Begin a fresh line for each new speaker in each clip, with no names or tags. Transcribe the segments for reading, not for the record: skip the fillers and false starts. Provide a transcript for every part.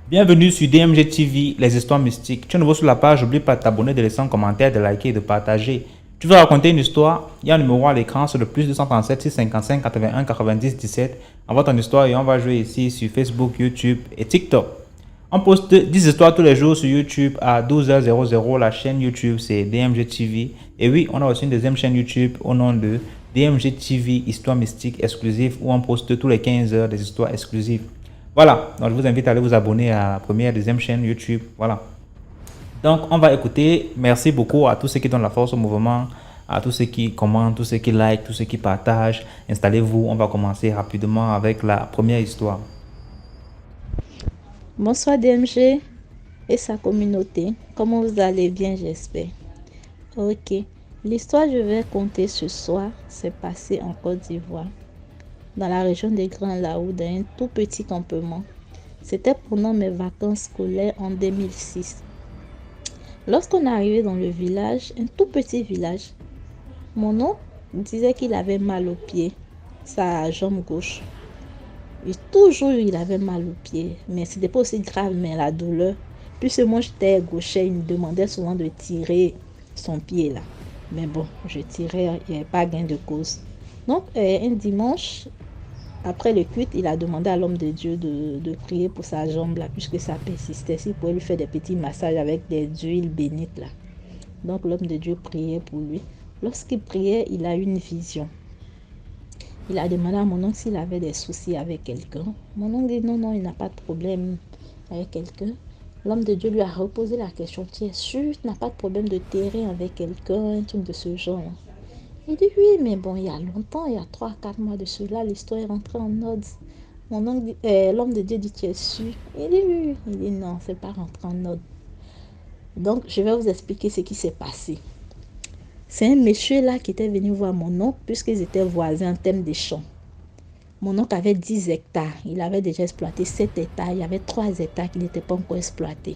Bienvenue sur DMG TV, les histoires mystiques. Tu es nouveau sur la page, n'oublie pas de t'abonner, de laisser un commentaire, de liker et de partager. Tu veux raconter une histoire? Il y a un numéro à l'écran sur le plus 237 655 81 90 17. Envoie ton histoire et on va jouer ici sur Facebook, YouTube et TikTok. On poste 10 histoires tous les jours sur YouTube à 12h00. La chaîne YouTube c'est DMG TV. Et oui, on a aussi une deuxième chaîne YouTube au nom de DMG TV, Histoire mystique exclusive, où on poste tous les 15 heures des histoires exclusives. Voilà, donc je vous invite à aller vous abonner à la première et deuxième chaîne YouTube. Voilà. Donc on va écouter. Merci beaucoup à tous ceux qui donnent la force au mouvement, à tous ceux qui commentent, tous ceux qui like, tous ceux qui partagent. Installez-vous, on va commencer rapidement avec la première histoire.
Bonsoir DMG et sa communauté. Comment vous allez bien, j'espère. Ok, l'histoire que je vais conter ce soir s'est passée en Côte d'Ivoire, dans la région des Grands Laos, dans un tout petit campement. C'était pendant mes vacances scolaires en 2006. Lorsqu'on est arrivé dans le village, un tout petit village, mon oncle disait qu'il avait mal au pied, sa jambe gauche. Et toujours il avait mal au pied, mais c'était pas aussi grave, mais la douleur. Puisque moi j'étais gaucher, il me demandait souvent de tirer son pied là. Mais bon, je tirais, il n'y avait pas gain de cause. Donc un dimanche, après le culte, il a demandé à l'homme de Dieu de prier pour sa jambe là, puisque ça persistait. S'il pouvait lui faire des petits massages avec des huiles bénites là. Donc l'homme de Dieu priait pour lui. Lorsqu'il priait, il a eu une vision. Il a demandé à mon oncle s'il avait des soucis avec quelqu'un. Mon oncle dit non, il n'a pas de problème avec quelqu'un. L'homme de Dieu lui a reposé la question, tu es sûr, tu n'as pas de problème de terrain avec quelqu'un, un truc de ce genre. Il dit oui, mais bon, il y a longtemps, il y a 3-4 mois de cela, l'histoire est rentrée en ordre. Mon oncle, l'homme de Dieu dit, tu es sûr? Il dit oui. Il dit non, c'est pas rentré en ordre. Donc, je vais vous expliquer ce qui s'est passé. C'est un monsieur là qui était venu voir mon oncle, puisqu'ils étaient voisins en termes de champs. Mon oncle avait 10 hectares. Il avait déjà exploité 7 hectares. Il y avait 3 hectares qui n'étaient pas encore exploités.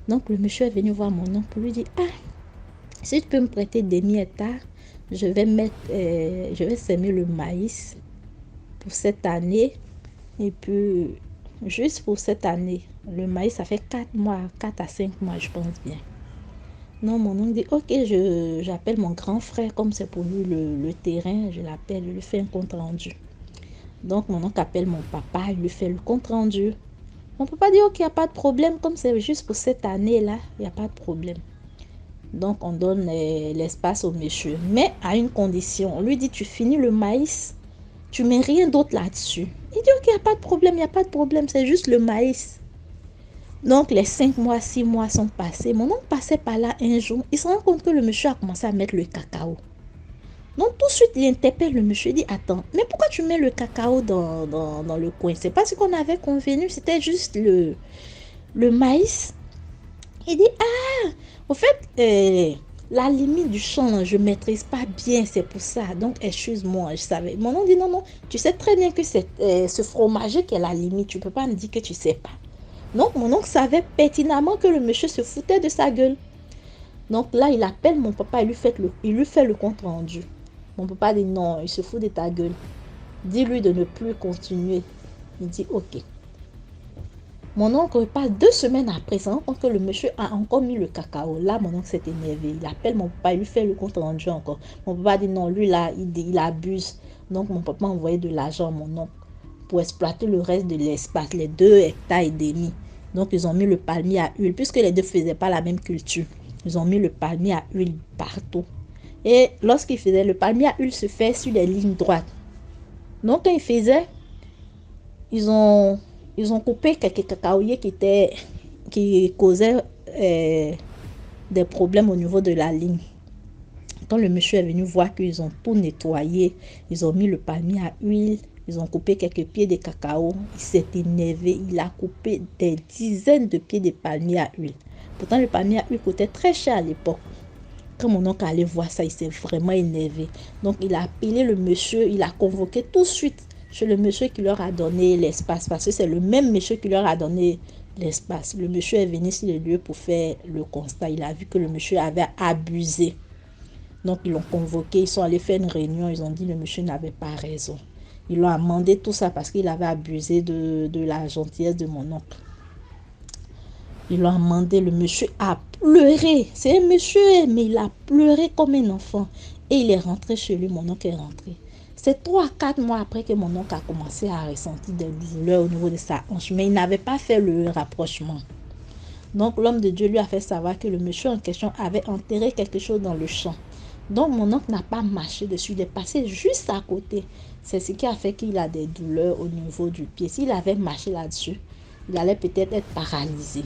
Donc, le monsieur est venu voir mon oncle pour lui dire, ah, si tu peux me prêter demi-hectare, je vais semer le maïs pour cette année. Et puis, juste pour cette année, le maïs, ça fait 4 mois, 4 à 5 mois, je pense bien. Non, mon oncle dit, ok, j'appelle mon grand frère, comme c'est pour lui le terrain, je l'appelle, je lui fais un compte rendu. Donc, mon oncle appelle mon papa, il lui fait le compte rendu. Mon papa dit, ok, il n'y a pas de problème, comme c'est juste pour cette année-là, il n'y a pas de problème. Donc, on donne l'espace au monsieur. Mais à une condition. On lui dit, tu finis le maïs, tu mets rien d'autre là-dessus. Il dit, ok, il n'y a pas de problème, c'est juste le maïs. Donc, les 5 mois, 6 mois sont passés. Mon oncle passait par là un jour. Il se rend compte que le monsieur a commencé à mettre le cacao. Donc, tout de suite, il interpelle le monsieur. Il dit, attends, mais pourquoi tu mets le cacao dans le coin? C'est pas ce qu'on avait convenu, c'était juste le maïs. Il dit, ah, au fait, la limite du champ, je ne maîtrise pas bien, c'est pour ça. Donc, excuse-moi, je savais. Mon oncle dit, non, tu sais très bien que c'est ce fromager qui est la limite. Tu ne peux pas me dire que tu ne sais pas. Donc, mon oncle savait pertinemment que le monsieur se foutait de sa gueule. Donc là, il appelle mon papa, il lui fait le compte rendu. Mon papa dit, non, il se fout de ta gueule. Dis-lui de ne plus continuer. Il dit, ok. Mon oncle repasse 2 semaines après, ça rend compte que le monsieur a encore mis le cacao. Là, mon oncle s'est énervé. Il appelle mon papa, il lui fait le compte rendu encore. Mon papa dit non, lui là, il abuse. Donc mon papa a envoyé de l'argent à mon oncle pour exploiter le reste de l'espace, les 2 hectares et demi. Donc ils ont mis le palmier à huile, puisque les deux ne faisaient pas la même culture. Ils ont mis le palmier à huile partout. Et lorsqu'ils faisaient, le palmier à huile se fait sur les lignes droites. Donc quand ils faisaient, ils ont coupé quelques cacaoyers qui causaient des problèmes au niveau de la ligne. Quand le monsieur est venu voir qu'ils ont tout nettoyé, ils ont mis le palmier à huile, ils ont coupé quelques pieds de cacao, il s'est énervé, il a coupé des dizaines de pieds de palmier à huile. Pourtant, le palmier à huile coûtait très cher à l'époque. Quand mon oncle allait voir ça, il s'est vraiment énervé. Donc, il a appelé le monsieur, il a convoqué tout de suite chez le monsieur qui leur a donné l'espace, parce que c'est le même monsieur qui leur a donné l'espace. Le monsieur est venu sur le lieu pour faire le constat. Il a vu que le monsieur avait abusé. Donc, ils l'ont convoqué, ils sont allés faire une réunion, ils ont dit que le monsieur n'avait pas raison. Ils l'ont amendé tout ça parce qu'il avait abusé de la gentillesse de mon oncle. Ils l'ont amendé, le monsieur a pleuré. C'est un monsieur, mais il a pleuré comme un enfant. Et il est rentré chez lui, mon oncle est rentré. C'est 3 à 4 mois après que mon oncle a commencé à ressentir des douleurs au niveau de sa hanche. Mais il n'avait pas fait le rapprochement. Donc l'homme de Dieu lui a fait savoir que le monsieur en question avait enterré quelque chose dans le champ. Donc mon oncle n'a pas marché dessus, il est passé juste à côté. C'est ce qui a fait qu'il a des douleurs au niveau du pied. S'il avait marché là-dessus, il allait peut-être être paralysé.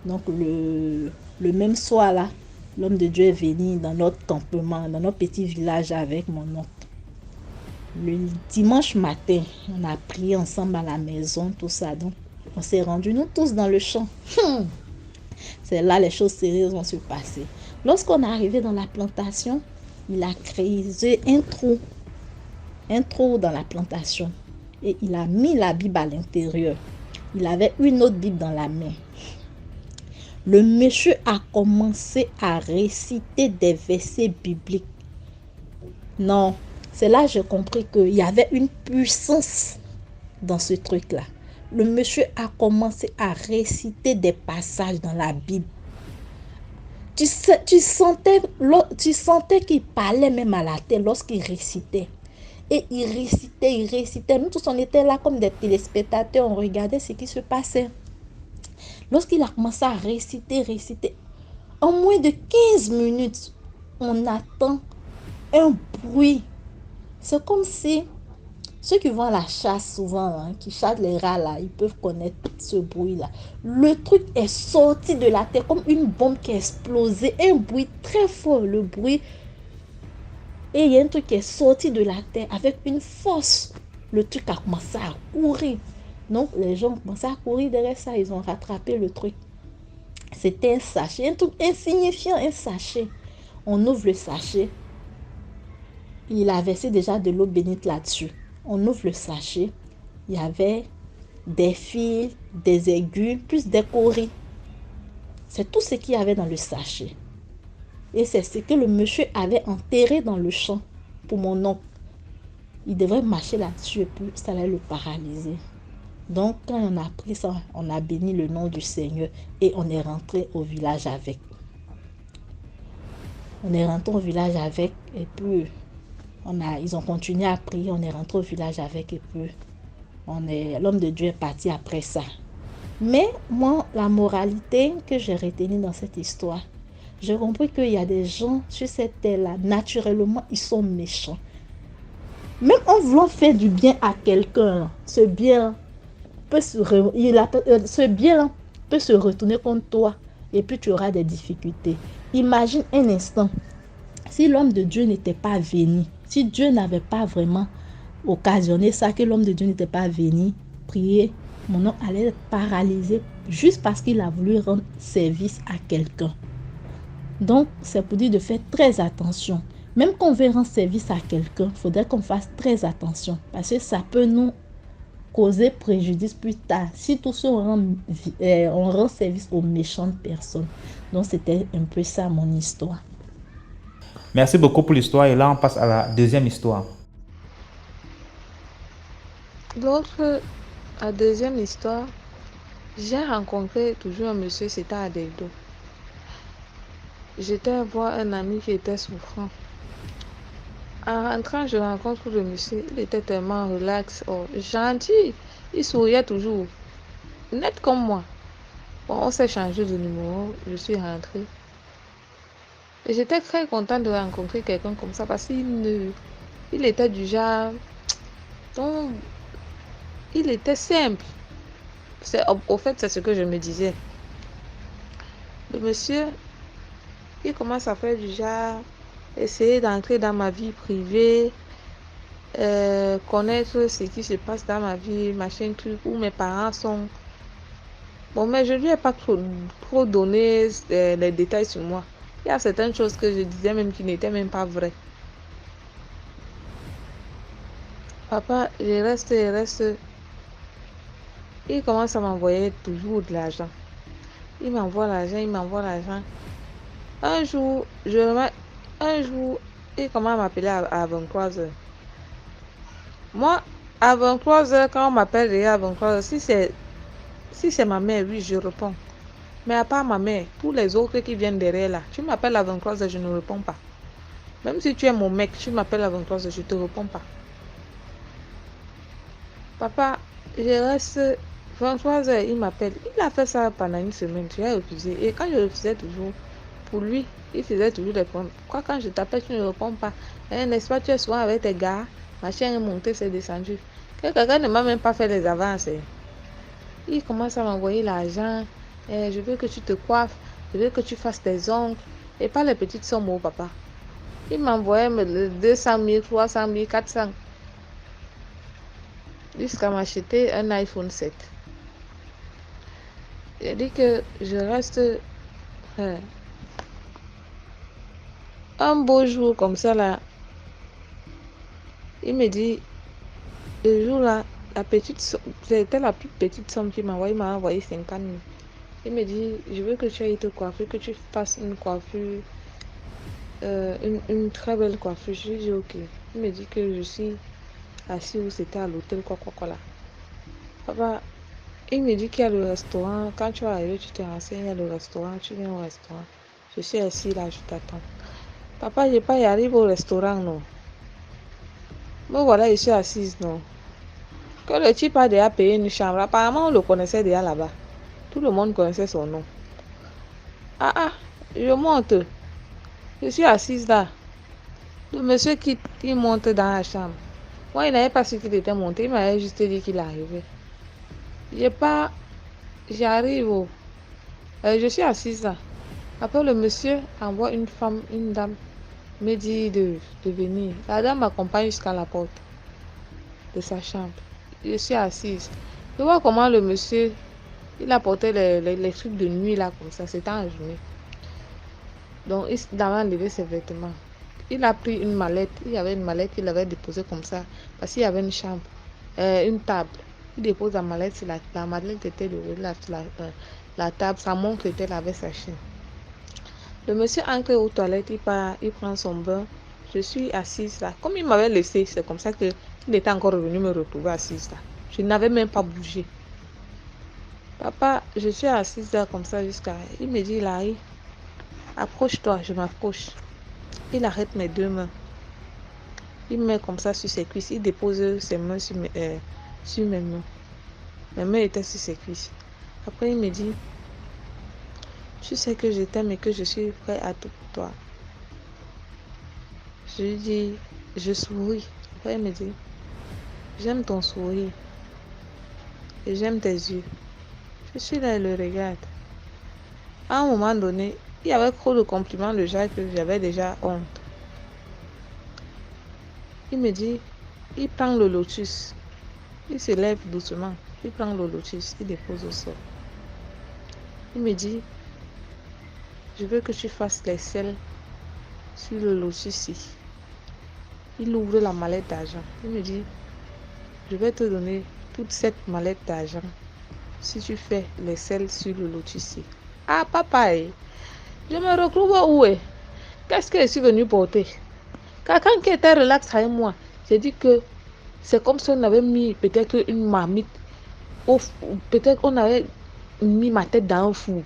Donc le même soir là, l'homme de Dieu est venu dans notre campement, dans notre petit village avec mon oncle. Le dimanche matin, on a prié ensemble à la maison, tout ça. Donc on s'est rendus nous tous dans le champ. C'est là les choses sérieuses vont se passer. Lorsqu'on est arrivé dans la plantation, il a créé un trou dans la plantation. Et il a mis la Bible à l'intérieur. Il avait une autre Bible dans la main. Le monsieur a commencé à réciter des versets bibliques. Non, c'est là que j'ai compris qu'il y avait une puissance dans ce truc-là. Le monsieur a commencé à réciter des passages dans la Bible. Tu sentais qu'il parlait même à la tête lorsqu'il récitait. Et il récitait. Nous tous, on était là comme des téléspectateurs, on regardait ce qui se passait. Lorsqu'il a commencé à réciter, en moins de 15 minutes, on attend un bruit. C'est comme si ceux qui vont à la chasse souvent, qui chassent les rats là, ils peuvent connaître ce bruit là. Le truc est sorti de la terre comme une bombe qui a explosé. Un bruit très fort, le bruit. Et il y a un truc qui est sorti de la terre avec une force. Le truc a commencé à courir. Donc les gens ont commencé à courir derrière ça. Ils ont rattrapé le truc. C'était un sachet, un truc insignifiant, un sachet. On ouvre le sachet. Il a versé déjà de l'eau bénite là-dessus. On ouvre le sachet. Il y avait des fils, des aiguilles, plus des coris. C'est tout ce qu'il y avait dans le sachet. Et c'est ce que le monsieur avait enterré dans le champ pour mon oncle. Il devrait marcher là-dessus et puis ça allait le paralyser. Donc quand on a pris ça, on a béni le nom du Seigneur et on est rentré au village avec. Et puis ils ont continué à prier, on est rentré au village avec et puis l'homme de Dieu est parti après ça. Mais moi, la moralité que j'ai retenue dans cette histoire, j'ai compris qu'il y a des gens sur cette terre-là, naturellement, ils sont méchants. Même en voulant faire du bien à quelqu'un, ce bien peut se retourner contre toi et puis tu auras des difficultés. Imagine un instant, si l'homme de Dieu n'était pas venu, si Dieu n'avait pas vraiment occasionné ça, que l'homme de Dieu n'était pas venu prier, mon oncle allait être paralysé juste parce qu'il a voulu rendre service à quelqu'un. Donc, c'est pour dire de faire très attention. Même quand on veut rendre service à quelqu'un, il faudrait qu'on fasse très attention parce que ça peut nous causer préjudice plus tard. Si tout ça, on rend service aux méchantes personnes. Donc, c'était un peu ça mon histoire.
Merci beaucoup pour l'histoire et là on passe à la deuxième histoire.
Donc, la deuxième histoire, j'ai rencontré toujours un monsieur, c'était à Deldo. J'étais voir un ami qui était souffrant. En rentrant, je rencontre le monsieur. Il était tellement relax, gentil. Il souriait toujours. Net comme moi. Bon, on s'est changé de numéro. Je suis rentrée. Et j'étais très contente de rencontrer quelqu'un comme ça parce qu'il était du genre. Donc, il était simple. Au fait, c'est ce que je me disais. Le monsieur, il commence à faire du genre. Essayer d'entrer dans ma vie privée, connaître ce qui se passe dans ma vie, machin truc, où mes parents sont. Bon, mais je lui ai pas trop donné les détails sur moi. Il y a certaines choses que je disais même qui n'étaient même pas vraies. Papa, je reste. Il commence à m'envoyer toujours de l'argent. Il m'envoie l'argent. Un jour, un jour, il commence à m'appeler à 23h. Moi, à 23h, quand on m'appelle déjà à 23h, si c'est ma mère, oui, je réponds. Mais à part ma mère, tous les autres qui viennent derrière là, tu m'appelles à 23h, je ne réponds pas. Même si tu es mon mec, tu m'appelles à 23h, je ne te réponds pas. Papa, je reste 23h, il m'appelle. Il a fait ça pendant une semaine, j'ai refusé. Et quand je refusais toujours, pour lui, il faisait toujours des problèmes. Pourquoi quand je t'appelle, tu ne réponds pas? N'est-ce pas, tu es souvent avec tes gars, ma chaîne est montée, c'est descendu. Quelqu'un ne m'a même pas fait les avances. Il commence à m'envoyer l'argent. Je veux que tu te coiffes, je veux que tu fasses tes ongles. Et pas les petites sommes au papa. Il m'envoyait 200 000, 300 000, 400 jusqu'à m'acheter un iPhone 7. J'ai dit que je reste un beau jour comme ça là. Il me dit, le jour là, c'était la plus petite somme qu'il m'a envoyé. Il m'a envoyé 50 000. Il me dit, je veux que tu ailles te coiffer, que tu fasses une coiffure, une très belle coiffure. Je lui dis ok. Il me dit que je suis assis où c'était à l'hôtel, quoi là. Papa, il me dit qu'il y a le restaurant. Quand tu vas arriver, tu te renseignes, il y a le restaurant, tu viens au restaurant. Je suis assis là, je t'attends. Papa, je n'ai pas y arriver au restaurant, non. Mais voilà, je suis assise, non. Que le type a déjà payé une chambre. Apparemment, on le connaissait déjà là-bas. Tout le monde connaissait son nom. Je monte. Je suis assise là. Le monsieur qui monte dans la chambre. Moi, il n'avait pas su qu'il était monté. Il m'avait juste dit qu'il arrivait. J'arrive. Je suis assise là. Après, le monsieur envoie une dame, me dit de venir. La dame m'accompagne jusqu'à la porte de sa chambre. Je suis assise. Je vois comment le monsieur, il apportait les trucs de nuit là comme ça. C'était en journée. Donc, il avait enlevé ses vêtements. Il a pris une mallette. Il y avait une mallette qu'il avait déposée comme ça. Parce qu'il y avait une chambre, une table. Il dépose la mallette sur la mallette était la table. Sa montre était là avec sa chaîne. Le monsieur entre aux toilettes, il prend son bain. Je suis assise là. Comme il m'avait laissé, c'est comme ça qu'il était encore revenu me retrouver assise là. Je n'avais même pas bougé. Papa, je suis assise là comme ça jusqu'à... Il me dit, Larry, approche-toi, je m'approche. Il arrête mes deux mains. Il me met comme ça sur ses cuisses. Il dépose ses mains sur mes mains. Mes mains étaient sur ses cuisses. Après, il me dit, tu sais que je t'aime et que je suis prêt à tout pour toi. Je lui dis, je souris. Après, il me dit, j'aime ton sourire. Et j'aime tes yeux. Je suis là et le regarde. À un moment donné, il y avait trop de compliments de Jacques que j'avais déjà honte. Il me dit, il prend le lotus. Il se lève doucement. Il prend le lotus. Il dépose au sol. Il me dit, je veux que tu fasses les selles sur le lotus-ci. Il ouvre la mallette d'argent. Il me dit, je vais te donner toute cette mallette d'argent si tu fais les selles sur le lotus-ci. Ah, papa, je me retrouve où est? Qu'est-ce que je suis venue porter? Quelqu'un qui était relax avec moi, j'ai dit que c'est comme si on avait mis peut-être une marmite, peut-être on avait mis ma tête dans un four.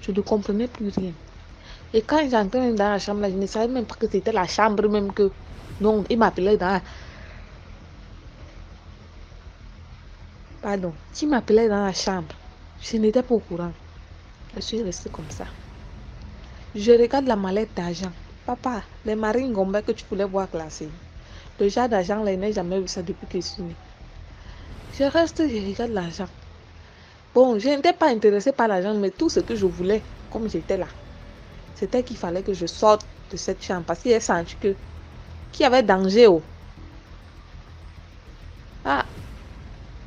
Je ne comprenais plus rien. Et quand j'entrais dans la chambre, là, je ne savais même pas que c'était la chambre même que... Non, il m'appelait dans la... Pardon, il m'appelait dans la chambre. Je n'étais pas au courant. Je suis restée comme ça. Je regarde la mallette d'argent. Papa, les maringomba que tu voulais voir classer. Le genre d'argent, là, je n'ai jamais vu ça depuis que je suis née. Je reste, je regarde l'argent. Bon, je n'étais pas intéressée par l'argent, mais tout ce que je voulais, comme j'étais là, c'était qu'il fallait que je sorte de cette chambre parce qu'il a senti qu'il y avait danger.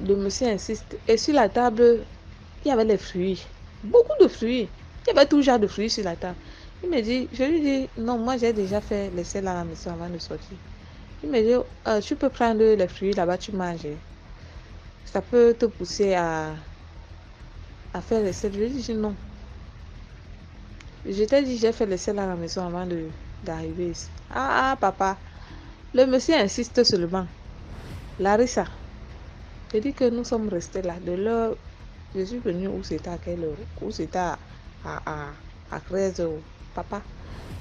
Le monsieur insiste. Et sur la table, il y avait les fruits. Beaucoup de fruits. Il y avait tout genre de fruits sur la table. Il me dit, je lui dis, non, moi j'ai déjà fait les selles à la maison avant de sortir. Il me dit, tu peux prendre les fruits là-bas, tu manges. Ça peut te pousser à faire les selles. Je lui dis non. Je t'ai dit, j'ai fait les selles à la maison avant d'arriver ici. Ah, papa, le monsieur insiste seulement. Larissa, je dis que nous sommes restés là. De l'heure, je suis venue où c'était à quelle heure? Où c'était à 13 heures. Papa,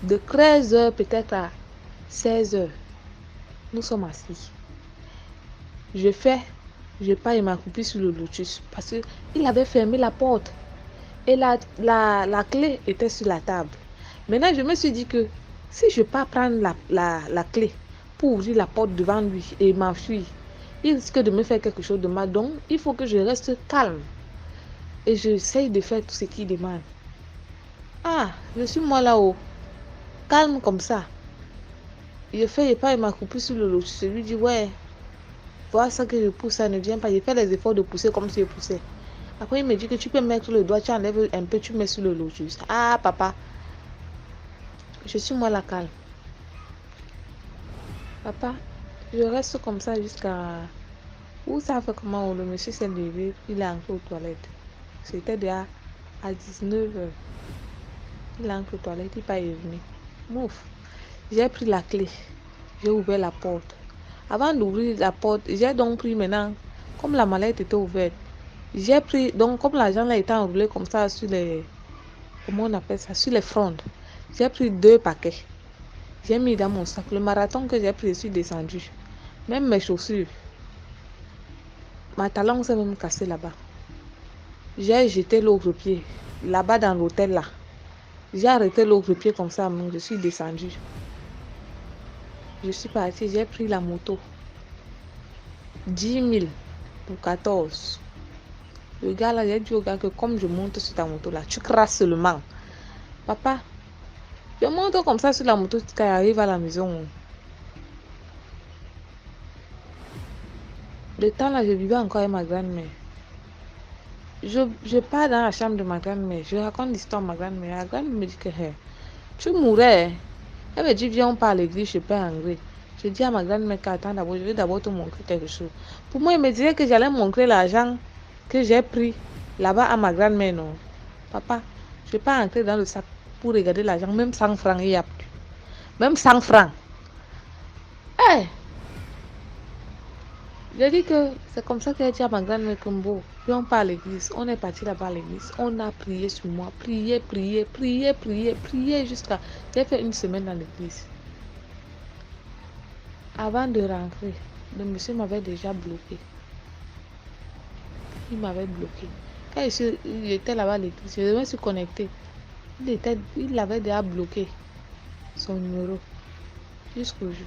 de 13 heures peut-être à 16 heures, nous sommes assis. Je pars et m'accroupis sur le lotus parce qu'il avait fermé la porte et la clé était sur la table. Maintenant, je me suis dit que si je pars prendre la clé pour ouvrir la porte devant lui et m'enfuir, il risque de me faire quelque chose de mal. Donc, il faut que je reste calme et j'essaye de faire tout ce qu'il demande. Ah, je suis moi là-haut, calme comme ça. Je fais et pas et m'accroupis sur le lotus. Je lui dis, ouais, vois ça que je pousse, ça ne vient pas. Je fais les efforts de pousser comme si je poussais. Après, il me dit que tu peux mettre le doigt, tu enlèves un peu, tu mets sur le lotus. Ah, papa, je suis moi la calme. Papa, je reste comme ça jusqu'à... Où ça fait comment le monsieur s'est levé, il est entré aux toilettes. C'était déjà à 19h. Il est entré aux toilettes, il n'est pas venu. Mouf. J'ai pris la clé. J'ai ouvert la porte. Avant d'ouvrir la porte, j'ai donc pris maintenant, comme la mallette était ouverte, j'ai pris, donc comme l'argent là était enroulé comme ça sur les, comment on appelle ça, sur les frondes, j'ai pris 2 paquets. J'ai mis dans mon sac. Le marathon que j'ai pris, je suis descendu. Même mes chaussures. Ma talon s'est même cassée là-bas. J'ai jeté l'autre pied. Là-bas dans l'hôtel là. J'ai arrêté l'autre pied comme ça. Je suis descendu. Je suis partie. J'ai pris la moto. 10 000 pour 14. Le gars là, j'ai dit au gars que comme je monte sur ta moto là, tu crasses seulement. Papa, je monte comme ça sur la moto quand j'arrive à la maison. Le temps là, je vivais encore avec ma grand-mère. Je pars dans la chambre de ma grand-mère. Je raconte l'histoire de ma grand-mère. La grand-mère me dit que tu mourrais. Elle me dit, viens, on part à l'église, je peux engrais. Je dis à ma grand-mère qu'attends d'abord, je vais d'abord te montrer quelque chose. Pour moi, il me disait que j'allais montrer l'argent que j'ai pris là-bas à ma grand-mère, non. Papa, je ne vais pas entrer dans le sac pour regarder l'argent. Même 100 francs, il n'y a plus. Même 100 francs. Hey! J'ai dit que c'est comme ça qu'elle a dit à ma grand-mère Kumbo. Puis on part à l'église. On est parti là-bas à l'église. On a prié sur moi. Prié jusqu'à... J'ai fait 1 semaine dans l'église. Avant de rentrer, le monsieur m'avait déjà bloqué. Il m'avait bloqué. Quand il était là-bas à l'église, je me suis connecté. Il avait déjà bloqué son numéro jusqu'aujourd'hui.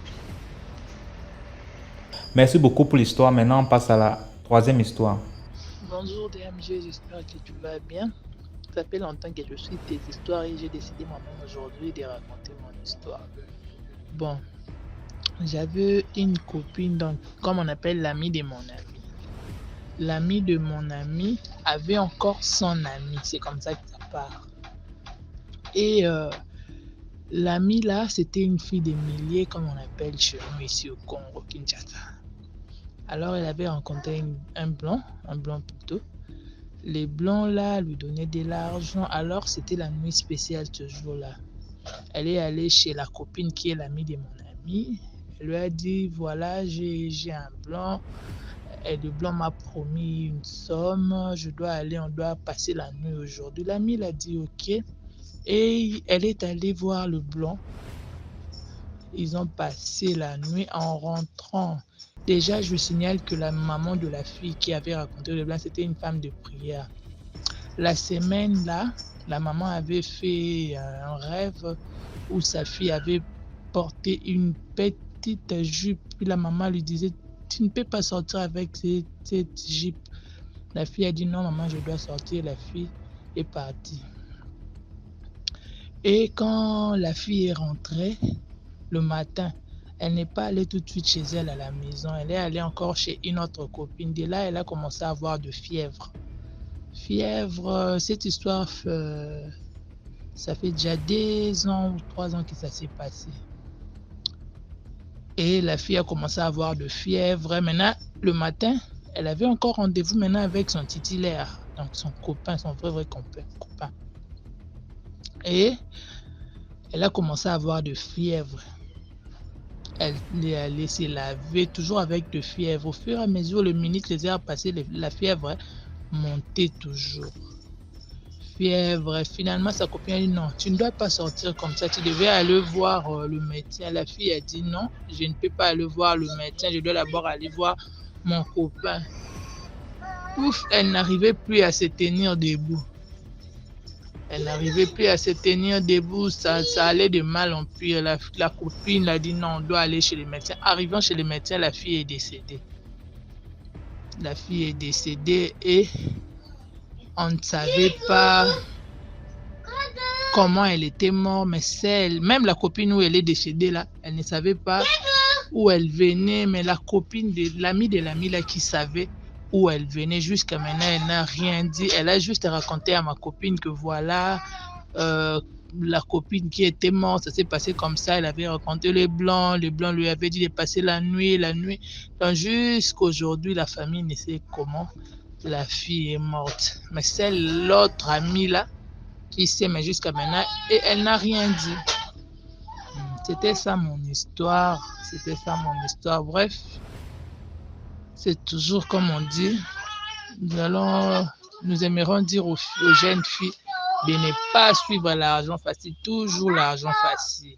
Merci beaucoup pour l'histoire. Maintenant, on passe à la 3e histoire.
Bonjour DMG, j'espère que tu vas bien. Ça fait longtemps que je suis tes histoires et j'ai décidé moi-même aujourd'hui de raconter mon histoire. Bon, j'avais une copine, donc comme on appelle l'ami de mon ami. L'ami de mon ami avait encore son ami, c'est comme ça que ça part. Et l'ami là, c'était une fille des milliers, comme on appelle chez nous ici au Congo, Kinshasa. Alors elle avait rencontré un blanc plutôt. Les blancs là lui donnaient de l'argent. Alors c'était la nuit spéciale ce jour-là. Elle est allée chez la copine qui est l'amie de mon ami. Elle lui a dit voilà, j'ai un blanc. Et le blanc m'a promis une somme. On doit passer la nuit aujourd'hui. L'ami l'a dit ok. Et elle est allée voir le blanc. Ils ont passé la nuit. En rentrant, déjà je signale que la maman de la fille qui avait raconté le blanc, c'était une femme de prière. La semaine là, la maman avait fait un rêve où sa fille avait porté une petite jupe. Puis la maman lui disait, tu ne peux pas sortir avec cette jupe. La fille a dit, non maman, je dois sortir. La fille est partie. Et quand la fille est rentrée, le matin, elle n'est pas allée tout de suite chez elle à la maison. Elle est allée encore chez une autre copine. De là, elle a commencé à avoir de fièvre. Cette histoire, ça fait déjà 2 ans ou 3 ans que ça s'est passé. Et la fille a commencé à avoir de fièvre. Maintenant, le matin, elle avait encore rendez-vous maintenant avec son titulaire, donc son copain, son vrai copain. Et Elle a commencé à avoir de fièvre. Elle est allée se laver, toujours avec de fièvre. Au fur et à mesure, les minutes, les heures passées, la fièvre montait toujours. Fièvre. Finalement, sa copine a dit non, tu ne dois pas sortir comme ça, tu devais aller voir le médecin. La fille a dit non, je ne peux pas aller voir le médecin, je dois d'abord aller voir mon copain. Ouf, elle n'arrivait plus à se tenir debout. Elle n'arrivait plus à se tenir debout, ça allait de mal en pire. La copine a dit non, on doit aller chez le médecin. Arrivant chez le médecin, la fille est décédée. La fille est décédée et on ne savait pas comment elle était morte, mais celle, même la copine où elle est décédée là, elle ne savait pas où elle venait, mais la copine de l'amie là qui savait où elle venait, jusqu'à maintenant elle n'a rien dit. Elle a juste raconté à ma copine que voilà, la copine qui était morte, ça s'est passé comme ça. Elle avait raconté les blancs lui avaient dit de passer la nuit. Donc jusqu'aujourd'hui, la famille ne sait comment la fille est morte. Mais c'est l'autre amie là qui sait, mais jusqu'à maintenant, et elle n'a rien dit. C'était ça mon histoire. Bref, c'est toujours comme on dit. Nous aimerons dire aux jeunes filles de ne pas suivre l'argent facile, toujours l'argent facile.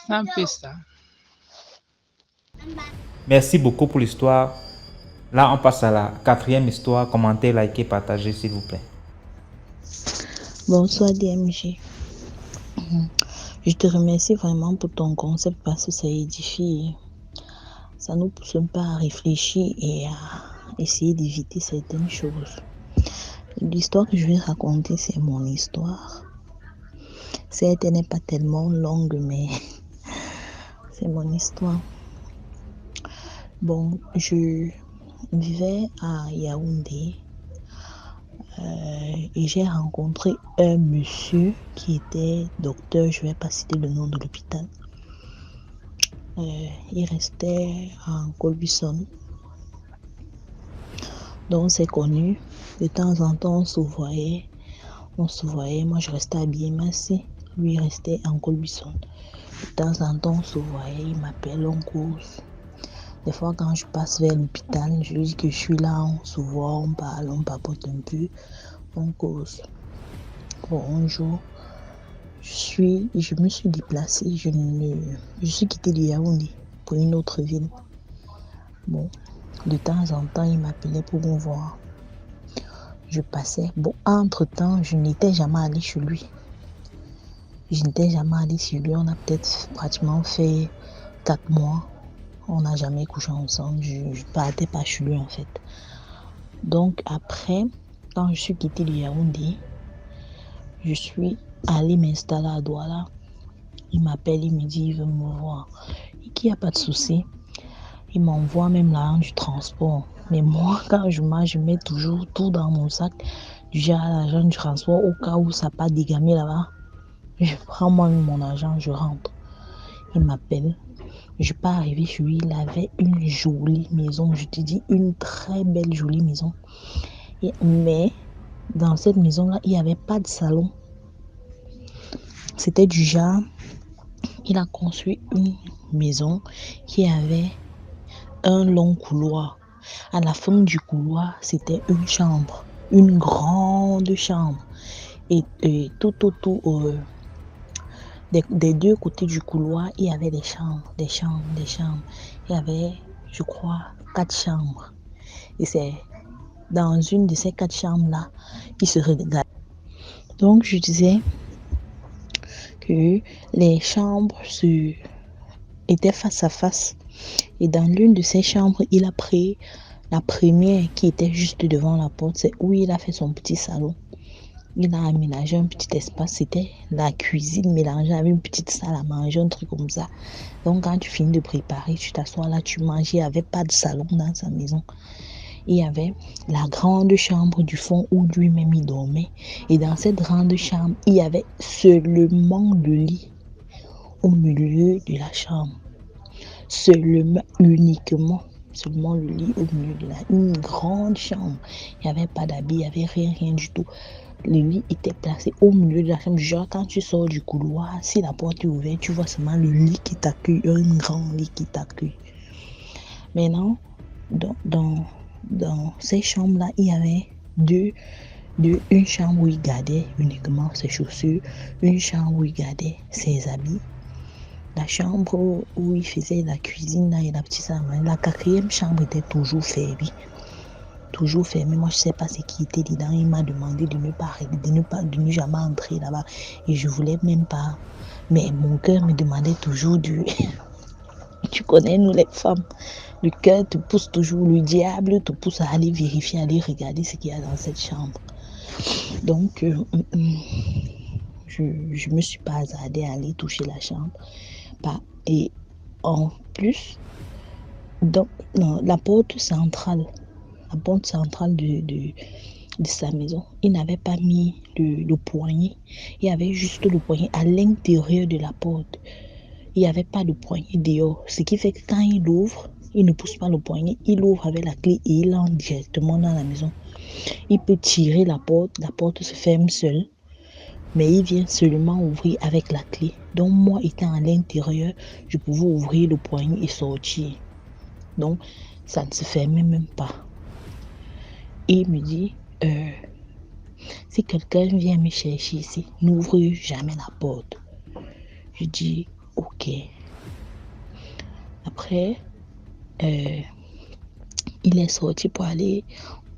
C'est un peu ça.
Merci beaucoup pour l'histoire. Là, on passe à la 4e histoire. Commentez, likez, partagez, s'il vous plaît.
Bonsoir DMG. Je te remercie vraiment pour ton concept parce que ça édifie. Ça nous pousse un peu à réfléchir et à essayer d'éviter certaines choses. L'histoire que je vais raconter, c'est mon histoire. Certes, elle n'est pas tellement longue, mais c'est mon histoire. Bon, je vivais à Yaoundé et j'ai rencontré un monsieur qui était docteur, je ne vais pas citer le nom de l'hôpital. Il restait en Colbison. Donc, on s'est connus. De temps en temps, on se voyait. Moi, je restais à Biémassé. Lui, il restait en Colbison. De temps en temps, on se voyait. Il m'appelle, on cause. Des fois, quand je passe vers l'hôpital, je lui dis que je suis là. On se voit, on parle, on papote un peu. On cause. Bon, un jour, je me suis déplacée. Je suis quittée de Yaoundé pour une autre ville. Bon, de temps en temps, il m'appelait pour me voir. Je passais. Bon, entre-temps, je n'étais jamais allée chez lui. On a peut-être pratiquement fait 4 mois. On n'a jamais couché ensemble. Je ne partais pas chez lui, en fait. Donc, après, quand je suis quittée de Yaoundé, je suis allée m'installer à Douala. Il m'appelle, il me dit, il veut me voir. Et qu'il n'y a pas de souci. Il m'envoie même l'argent du transport. Mais moi, quand je marche, je mets toujours tout dans mon sac. Déjà l'argent du transport, au cas où ça n'a pas dégamé là-bas. Je prends moi mon argent, je rentre. Il m'appelle. Je suis pas arrivée chez lui. Il avait une jolie maison. Je te dis, une très belle jolie maison. Mais dans cette maison-là, il n'y avait pas de salon. C'était du genre, il a construit une maison qui avait un long couloir. À la fin du couloir, c'était une chambre, une grande chambre. Et tout autour, des deux côtés du couloir, il y avait des chambres. Il y avait, je crois, 4 chambres. Et c'est dans une de ces 4 chambres-là, il se regardait. Donc, je disais que les chambres étaient face à face. Et dans l'une de ces chambres, il a pris la première qui était juste devant la porte. C'est où il a fait son petit salon. Il a aménagé un petit espace. C'était la cuisine mélangée avec une petite salle à manger, un truc comme ça. Donc, quand tu finis de préparer, tu t'assois là, tu manges. Il n'y avait pas de salon dans sa maison. Il y avait la grande chambre du fond où lui-même il dormait. Et dans cette grande chambre, il y avait seulement le lit au milieu de la chambre. Seulement le lit au milieu de une grande chambre. Il n'y avait pas d'habit, il n'y avait rien du tout.
Le lit était placé au milieu de la chambre. Genre, quand tu sors du couloir, si la porte est ouverte, tu vois seulement le lit qui t'accueille, un grand lit qui t'accueille. Maintenant, dans ces chambres-là, il y avait une chambre où il gardait uniquement ses chaussures, une chambre où il gardait ses habits, la chambre où il faisait la cuisine là, et la petite salle. La 4e chambre était toujours fermée. Toujours fermé. Moi, je ne sais pas ce qui était dedans. Il m'a demandé de ne jamais entrer là-bas. Et je ne voulais même pas. Mais mon cœur me demandait toujours du... Tu connais, nous les femmes. Le cœur te pousse toujours. Le diable te pousse à aller vérifier, à aller regarder ce qu'il y a dans cette chambre. Donc, je ne me suis pas hasardée à aller toucher la chambre. Et en plus, la porte centrale de sa maison, il n'avait pas mis le poignet. Il y avait juste le poignet à l'intérieur de la porte. Il n'y avait pas de poignet dehors. Ce qui fait que quand il ouvre, il ne pousse pas le poignet. Il ouvre avec la clé et il entre directement dans la maison. Il peut tirer la porte se ferme seule. Mais il vient seulement ouvrir avec la clé. Donc moi, étant à l'intérieur, je pouvais ouvrir le poignet et sortir. Donc, ça ne se fermait même pas. Et il me dit, si quelqu'un vient me chercher ici, n'ouvre jamais la porte. Je dis, ok. Après, il est sorti pour aller,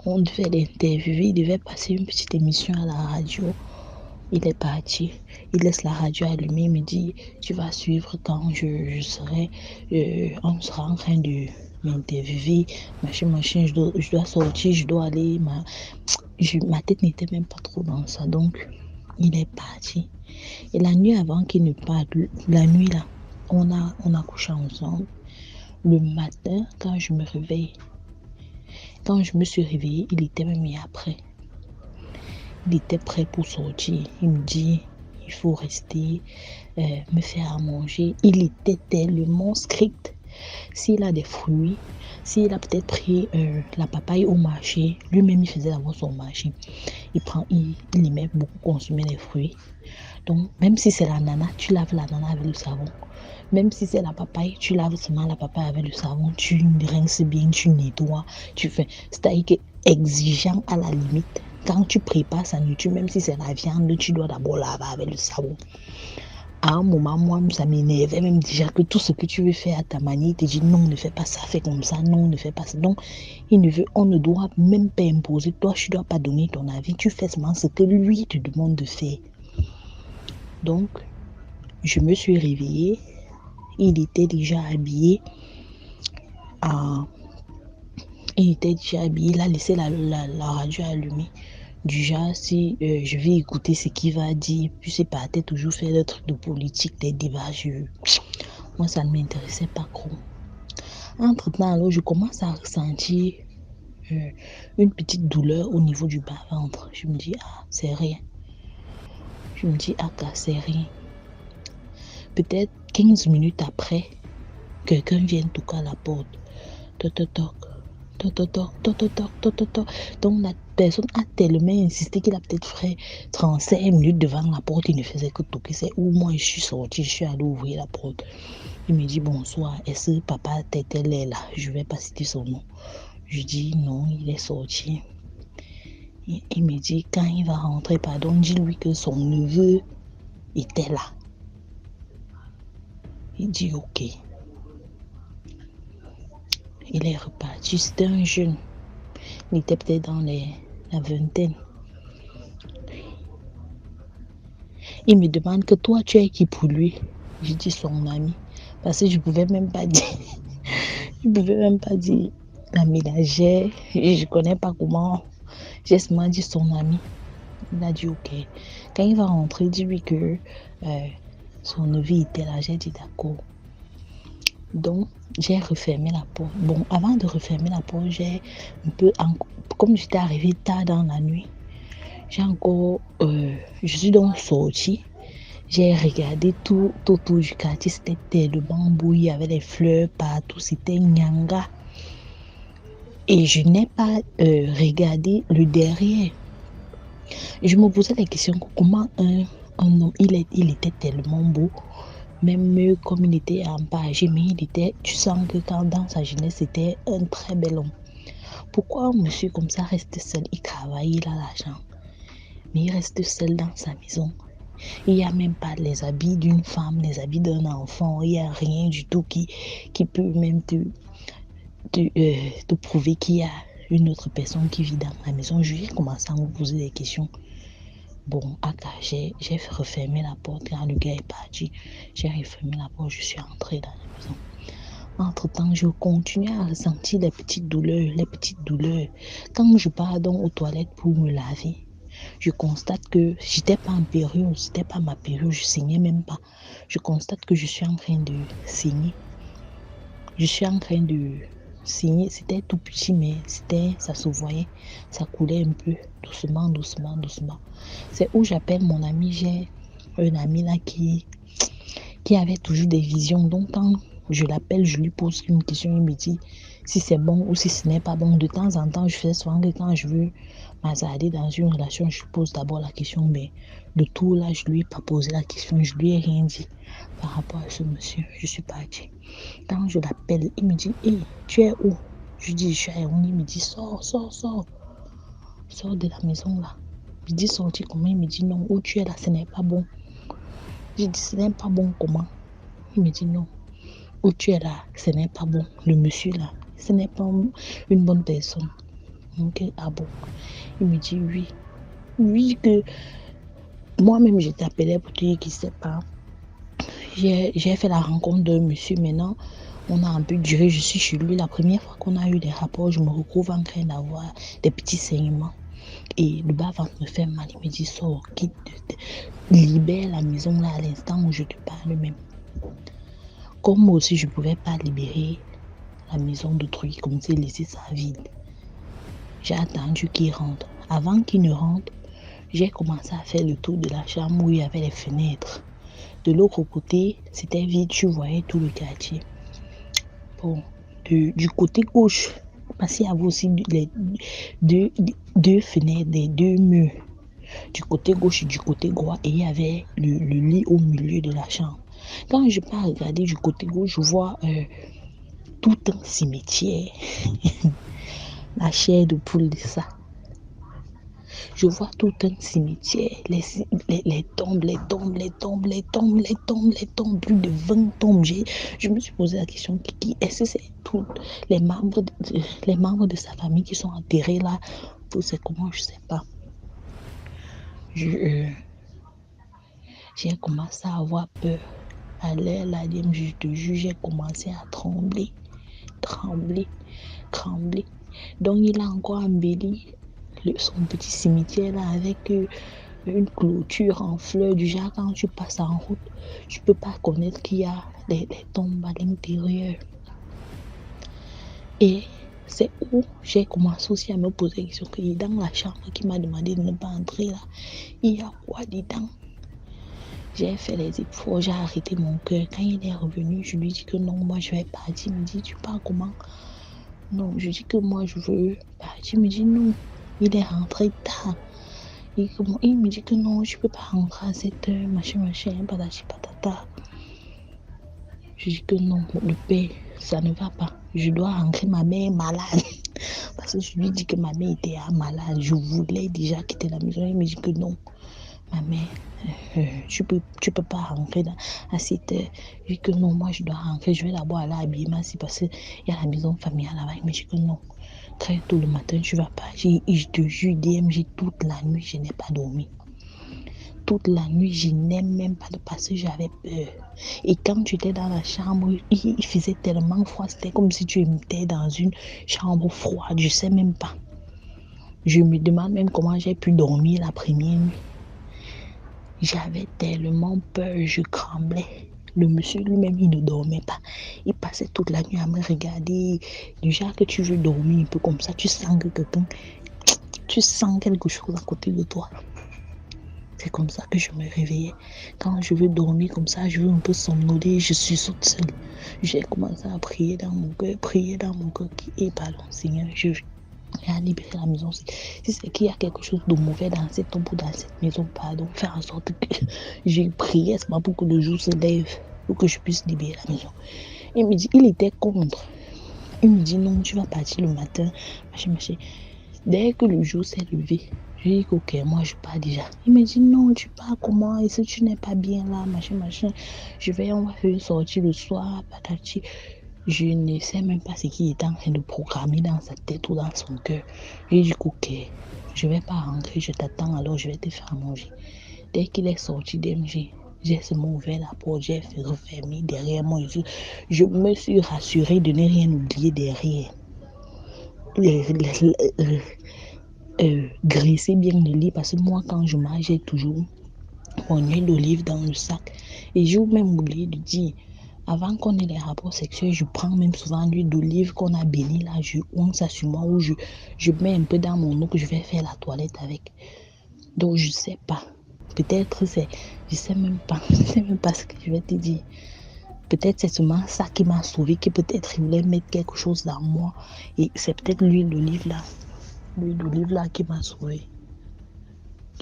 on devait l'interviewer, il devait passer une petite émission à la radio. Il est parti, il laisse la radio allumée, il me dit, tu vas suivre quand je serai, on sera en train de m'interviewer, machin, je dois sortir, je dois aller, ma tête n'était même pas trop dans ça, donc il est parti. Et la nuit avant qu'il ne parte, la nuit là, on a couché ensemble. Le matin, quand je me suis réveillée, il était même après. Il était prêt pour sortir. Il me dit, il faut rester, me faire à manger. Il était tellement strict. S'il a des fruits, s'il a peut-être pris la papaye au marché, lui-même il faisait d'abord son marché. Il aimait beaucoup consommer les fruits. Donc, même si c'est l'ananas, tu laves l'ananas avec le savon. Même si c'est la papaye, tu laves seulement la papaye avec le savon. Tu rinces bien, tu nettoies, tu fais. C'est-à-dire que exigeant à la limite. Quand tu prépares sa nourriture, même si c'est la viande, tu dois d'abord laver avec le savon. À un moment, moi, ça m'énervait même déjà que tout ce que tu veux faire à ta manière, il te dit non, ne fais pas ça, fais comme ça, non, ne fais pas ça. Donc, on ne doit même pas imposer. Toi, tu ne dois pas donner ton avis. Tu fais seulement ce que lui te demande de faire. Donc, je me suis réveillée. Il était déjà habillé. Il a laissé la radio allumée. Du genre, si je vais écouter ce qu'il va dire, puis c'est parti toujours faire des trucs de politique, des débats. Moi, ça ne m'intéressait pas trop. Entre-temps, alors, je commence à ressentir une petite douleur au niveau du bas-ventre. Je me dis, c'est rien. C'est rien. Peut-être 15 minutes après, quelqu'un vient toquer à la porte. Toc, toc, toc. Donc la personne a tellement insisté qu'il a peut-être fait 35 minutes devant la porte, il ne faisait que toquer. C'est où moi je suis sortie, je suis allée ouvrir la porte. Il me dit bonsoir, est-ce que papa Tétel est là? Je ne vais pas citer son nom. Je dis non, il est sorti. Il me dit quand il va rentrer, dis-lui que son neveu était là. Il dit ok. Il est reparti. C'était un jeune. Il était peut-être dans la vingtaine. Il me demande que toi, tu es qui pour lui? Je dis son ami. Parce que je ne pouvais même pas dire. La ménagère. Je ne connais pas comment. J'ai seulement dit son ami. Il a dit ok. Quand il va rentrer, dis-lui que son neveu était là. J'ai dit d'accord. Donc, j'ai refermé la porte. Bon, avant de refermer la porte, comme j'étais arrivée tard dans la nuit, je suis donc sortie. J'ai regardé tout autour du quartier, c'était tellement beau, il y avait des fleurs partout, c'était Nyanga. Et je n'ai pas regardé le derrière. Je me posais la question comment un homme, il était tellement beau, même comme il était un peu âgé, mais tu sens que quand dans sa jeunesse, c'était un très bel homme. Pourquoi un monsieur comme ça reste seul? Il travaille, il a l'argent, mais il reste seul dans sa maison. Il n'y a même pas les habits d'une femme, les habits d'un enfant, il n'y a rien du tout qui peut même te prouver qu'il y a une autre personne qui vit dans la maison. Je vais commencer à me poser des questions. Bon, j'ai refermé la porte quand le gars est parti. J'ai refermé la porte, je suis entrée dans la maison. Entre-temps, je continue à ressentir les petites douleurs. Quand je pars donc aux toilettes pour me laver, je constate que j'étais pas en période, c'était pas ma période, je saignais même pas. Je constate que je suis en train de saigner. C'était tout petit, mais ça se voyait, ça coulait un peu, doucement. C'est où j'appelle mon ami, j'ai un ami là qui avait toujours des visions. Donc quand je l'appelle, je lui pose une question, il me dit si c'est bon ou si ce n'est pas bon. De temps en temps, je fais souvent que quand je veux m'hasarder dans une relation, je pose d'abord la question, mais de tout là, je lui ai pas posé la question, je lui ai rien dit par rapport à ce monsieur. Je suis partie. Quand je l'appelle, il me dit hey, tu es où? Je dis je suis à Yaoundé. Il me dit sors de la maison là. Je dis sortir comment? Il me dit non, où tu es là, ce n'est pas bon. Je dis ce n'est pas bon comment? Il me dit non, où tu es là, ce n'est pas bon. Le monsieur là, ce n'est pas une bonne personne. Ok, ah bon? Il me dit oui, que moi-même je t'appelais pour te dire qu'il ne sait pas. J'ai fait la rencontre d'un monsieur. Maintenant, on a un peu duré. Je suis chez lui. La première fois qu'on a eu des rapports, je me retrouve en train d'avoir des petits saignements. Et le bas-ventre me fait mal. Il me dit sors, quitte, libère la maison là à l'instant où je te parle même. Comme moi aussi, je ne pouvais pas libérer la maison d'autrui, comme c'est laisser ça vide. J'ai attendu qu'il rentre. Avant qu'il ne rentre, j'ai commencé à faire le tour de la chambre où il y avait les fenêtres. De l'autre côté, c'était vide, tu voyais tout le quartier. Bon, du côté gauche, parce qu'il y avait aussi les deux fenêtres, des deux murs. Du côté gauche et du côté droit, et il y avait le lit au milieu de la chambre. Quand je pars regarder du côté gauche, je vois tout un cimetière. La chair de poule de ça. Je vois tout un cimetière, les tombes, plus de 20 tombes. Je me suis posé la question, est-ce que c'est tous les membres de sa famille qui sont enterrés là? C'est comment, je ne sais pas. J'ai commencé à avoir peur. À l'heure là, je te jure, j'ai commencé à trembler. Donc il a encore embelli son petit cimetière là avec une clôture en fleurs du genre. Quand tu passes en route, tu peux pas connaître qu'il y a des tombes à l'intérieur. Et c'est où j'ai commencé aussi à me poser la question que dans la chambre qui m'a demandé de ne pas entrer là, il y a quoi dedans? J'ai fait les efforts, j'ai arrêté mon cœur. Quand il est revenu, je lui dis que non, moi je vais partir. Il me dit tu pars comment? Non, je dis que moi je veux partir. Il me dit non, il est rentré tard. Il me dit que non, je peux pas rentrer à cette heure, machin, patati patata. Je dis que non, le père, ça ne va pas. Je dois rentrer, ma mère est malade. Parce que je lui dis que ma mère était malade. Je voulais déjà quitter la maison. Il me dit que non, ma mère, tu peux pas rentrer à cette heure. Je dis que non, moi je dois rentrer. Je vais d'abord aller habiller ma fille parce qu'il y a la maison familiale là-bas. Il me dit que non. Très tôt le matin, tu vas partir. Et je te jure, DMG, toute la nuit, je n'ai pas dormi. Toute la nuit, je n'ai même pas de parce que j'avais peur. Et quand tu étais dans la chambre, il faisait tellement froid. C'était comme si tu étais dans une chambre froide. Je sais même pas. Je me demande même comment j'ai pu dormir la première nuit. J'avais tellement peur, je tremblais. Le monsieur lui-même, il ne dormait pas. Il passait toute la nuit à me regarder. Du genre que tu veux dormir un peu comme ça, tu sens que tu sens quelque chose à côté de toi. C'est comme ça que je me réveillais. Quand je veux dormir comme ça, je veux un peu somnoler, je suis seule. J'ai commencé à prier dans mon cœur, et pardon, Seigneur, et à libérer la maison. Si c'est qu'il y a quelque chose de mauvais dans cette ombre ou dans cette maison, pardon, faire en sorte que j'ai prié pour que le jour se lève, pour que je puisse libérer la maison. Il me dit, il était contre. Il me dit, non, tu vas partir le matin, machin. Dès que le jour s'est levé, je lui ai dit, ok, moi je pars déjà. Il me dit, non, tu pars comment? Et si tu n'es pas bien là, machin. On va faire une sortie le soir, patati. Je ne sais même pas ce qu'il était en train de programmer dans sa tête ou dans son cœur. Je lui ai dit, ok, je ne vais pas rentrer, je t'attends, alors je vais te faire manger. Dès qu'il est sorti d'MG, j'ai seulement ouvert la porte, j'ai refermé derrière moi. Je me suis rassurée de ne rien oublier derrière. Graisser bien le lit, parce que moi, quand je mange, j'ai toujours mon huile d'olive dans le sac. Et j'ai même oublié de dire, avant qu'on ait les rapports sexuels, je prends même souvent l'huile d'olive qu'on a bénie là, je once ça sur moi, ou je mets un peu dans mon eau que je vais faire la toilette avec. Donc je sais pas. Peut-être je sais même pas ce que je vais te dire. Peut-être c'est seulement ça qui m'a sauvé, que peut-être il voulait mettre quelque chose dans moi. Et c'est peut-être l'huile d'olive là qui m'a sauvé.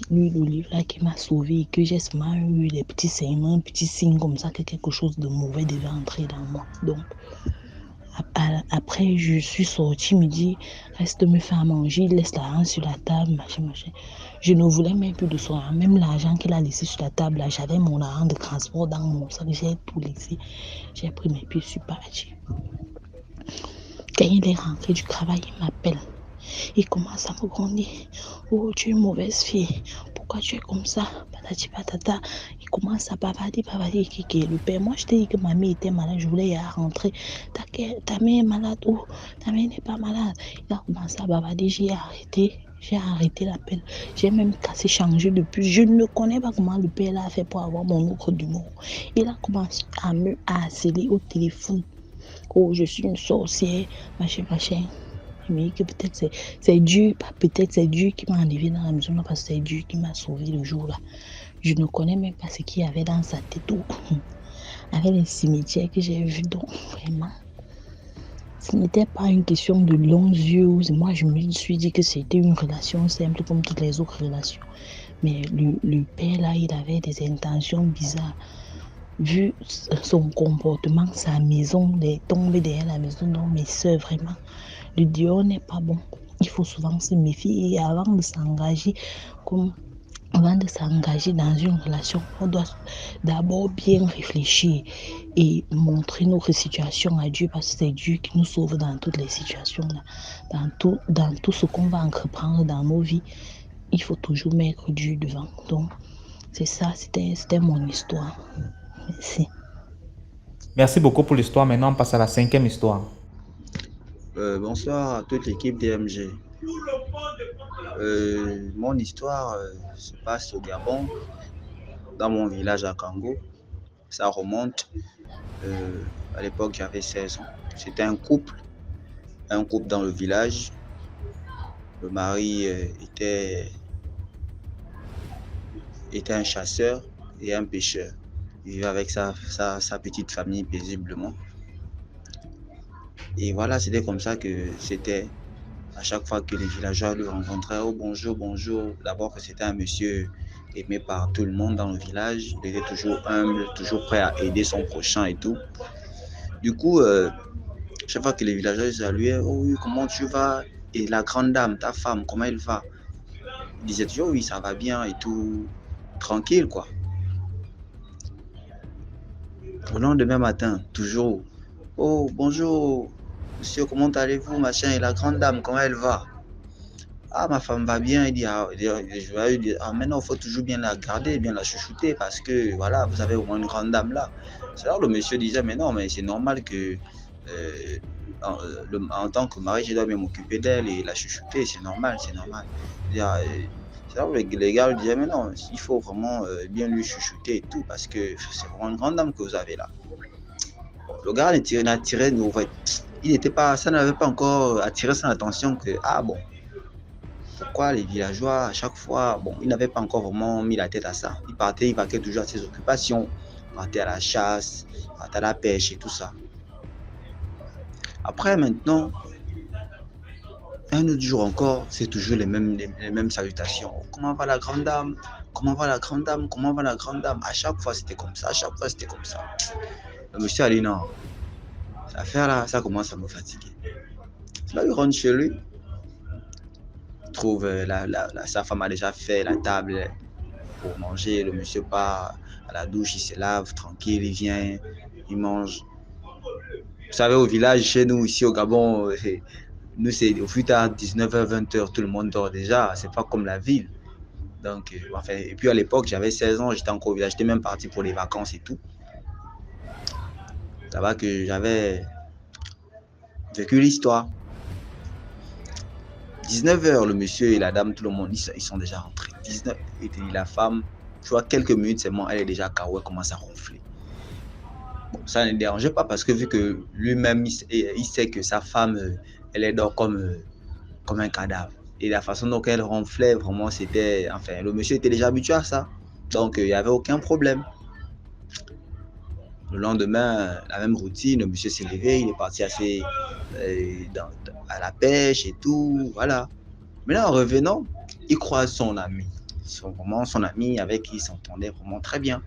L'huile d'olive là qui m'a sauvé et que j'ai seulement eu des petits saignements, petits signes comme ça que quelque chose de mauvais devait entrer dans moi. Donc après je suis sortie, il me dit reste me faire manger, laisse l'argent sur la table, machin. Je ne voulais même plus de son argent, même l'argent qu'il a laissé sur la table là, j'avais mon argent de transport dans mon sac, j'ai tout laissé, j'ai pris mes pieds, je suis partie. Quand il est rentré du travail, il m'appelle. Il commence à me gronder. Oh, tu es une mauvaise fille. Pourquoi tu es comme ça? Patati patata. Il commence à bavarder. Le père, moi je t'ai dit que ma mère était malade. Je voulais y rentrer. Ta mère est malade. Oh, ta mère n'est pas malade. Il a commencé à bavarder. J'ai arrêté l'appel. J'ai même changé de puce. Je ne connais pas comment le père a fait pour avoir mon autre numéro. Il a commencé à me harceler au téléphone. Oh, je suis une sorcière. Machin. Mais que peut-être c'est Dieu, peut-être c'est Dieu qui m'a enlevé dans la maison là, parce que c'est Dieu qui m'a sauvé le jour là. Je ne connais même pas ce qu'il y avait dans sa tête avec les cimetières que j'ai vus. Donc vraiment, ce n'était pas une question de longs yeux. Moi je me suis dit que c'était une relation simple comme toutes les autres relations. Mais le père là, il avait des intentions bizarres. Vu son comportement, sa maison, les tombes derrière la maison, donc mes soeurs, vraiment, le dehors n'est pas bon. Il faut souvent se méfier et avant de s'engager dans une relation, on doit d'abord bien réfléchir et montrer notre situation à Dieu, parce que c'est Dieu qui nous sauve dans toutes les situations, là. Dans tout ce qu'on va entreprendre dans nos vies. Il faut toujours mettre Dieu devant. Donc, c'est ça, c'était mon histoire. Merci.
Merci beaucoup pour l'histoire. Maintenant, on passe à la 5e histoire.
Bonsoir à toute l'équipe DMG. Mon histoire se passe au Gabon, dans mon village à Kango. Ça remonte. À l'époque, j'avais 16 ans. C'était un couple dans le village. Le mari était un chasseur et un pêcheur. Il vivait avec sa petite famille paisiblement. Et voilà, c'était comme ça que c'était. À chaque fois que les villageois le rencontraient, oh bonjour. D'abord que c'était un monsieur aimé par tout le monde dans le village. Il était toujours humble, toujours prêt à aider son prochain et tout. Du coup, chaque fois que les villageois le saluaient, oh oui, comment tu vas? Et la grande dame, ta femme, comment elle va? Il disait toujours, oui, ça va bien et tout, tranquille quoi. Le lendemain matin, toujours, oh bonjour, monsieur, comment allez-vous, machin, et la grande dame, comment elle va? Ah, ma femme va bien. Il dit, je vais lui dire, maintenant, il faut toujours bien la garder, bien la chouchouter, parce que, voilà, vous avez au moins une grande dame là. C'est là le monsieur disait, mais non, mais c'est normal que, en tant que mari, je dois bien m'occuper d'elle et la chouchouter, c'est normal. C'est là les gars lui disaient, mais non, il faut vraiment bien lui chouchouter et tout, parce que c'est vraiment une grande dame que vous avez là. Le gars n'attirait, ça n'avait pas encore attiré son attention que, ah bon, pourquoi les villageois, à chaque fois, bon, ils n'avaient pas encore vraiment mis la tête à ça. Ils vaquaient toujours à ses occupations, ils partaient à la chasse, ils partaient à la pêche et tout ça. Après, maintenant, Un autre jour encore, c'est toujours les mêmes salutations. Oh, comment va la grande dame? Comment va la grande dame? Comment va la grande dame? À chaque fois, c'était comme ça. À chaque fois, c'était comme ça. Le monsieur a dit non. Cette affaire-là, ça commence à me fatiguer. Là, il rentre chez lui. Il trouve sa femme a déjà fait la table pour manger. Le monsieur part à la douche, il se lave tranquille, il vient, il mange. Vous savez, au village, chez nous, ici au Gabon, nous, c'est au plus tard, 19h, 20h, tout le monde dort déjà. C'est pas comme la ville. Donc, enfin, et puis à l'époque, j'avais 16 ans, j'étais encore au village, j'étais même parti pour les vacances et tout. Ça va que j'avais vécu l'histoire. 19h, le monsieur et la dame, tout le monde, ils sont déjà rentrés. 19 et la femme, tu vois, quelques minutes seulement, elle est déjà KO, elle commence à ronfler. Bon, ça ne dérangeait pas parce que vu que lui-même, il sait que sa femme, elle est dort comme un cadavre. Et la façon dont elle ronflait, vraiment, c'était... Enfin, le monsieur était déjà habitué à ça. Donc, il n'y avait aucun problème. Le lendemain, la même routine, le monsieur s'est levé, il est parti à la pêche et tout, voilà. Maintenant, en revenant, il croise son ami. Vraiment son ami avec qui il s'entendait vraiment très bien.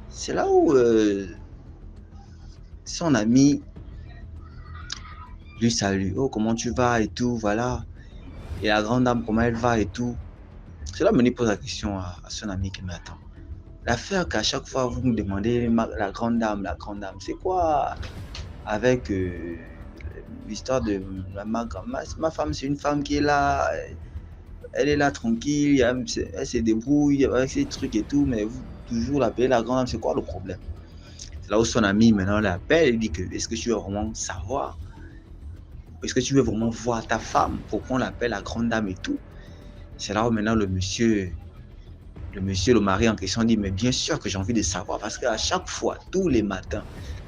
C'est là où son ami lui salue. Oh, comment tu vas et tout, voilà. Et la grande dame, comment elle va et tout. C'est là où il pose la question à son ami qui m'attend. L'affaire qu'à chaque fois vous me demandez la grande dame, c'est quoi avec l'histoire de ma femme, c'est une femme qui est là, elle est là tranquille, elle se débrouille avec ses trucs et tout, mais vous toujours l'appelez la grande dame, c'est quoi le problème? C'est là où son ami maintenant l'appelle et dit que est-ce que tu veux vraiment savoir? Est-ce que tu veux vraiment voir ta femme pour qu'on l'appelle la grande dame et tout? C'est là où maintenant le mari en question dit, mais bien sûr que j'ai envie de savoir, parce qu'à chaque fois, tous les matins,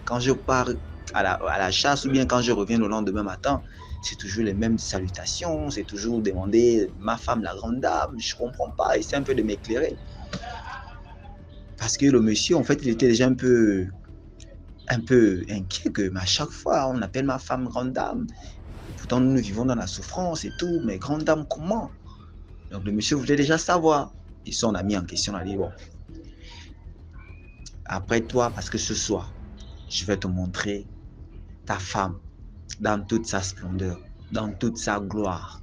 quand je pars à la chasse ou bien quand je reviens le lendemain matin, c'est toujours les mêmes salutations, c'est toujours demander ma femme, la grande dame, je ne comprends pas, essaie un peu de m'éclairer. Parce que le monsieur, en fait, il était déjà un peu inquiet que à chaque fois, on appelle ma femme grande dame. Pourtant, nous vivons dans la souffrance et tout, mais grande dame, comment? Donc le monsieur voulait déjà savoir. Et son ami en question a dit, bon, après toi, parce que ce soir, je vais te montrer ta femme dans toute sa splendeur, dans toute sa gloire.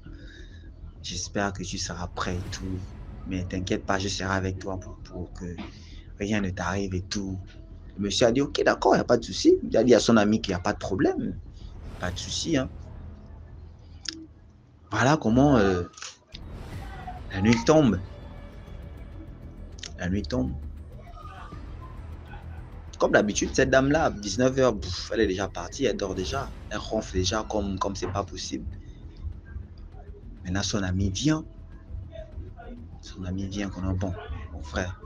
J'espère que tu seras prêt et tout. Mais t'inquiète pas, je serai avec toi pour que rien ne t'arrive et tout. Le monsieur a dit, ok, d'accord, il n'y a pas de souci. Il a dit à son ami qu'il n'y a pas de problème. Pas de souci, hein. Voilà comment la nuit tombe. La nuit tombe. Comme d'habitude, cette dame-là, 19h, elle est déjà partie, elle dort déjà. Elle ronfle déjà comme c'est pas possible. Maintenant, son ami vient. Son ami vient qu'on a bon, mon frère,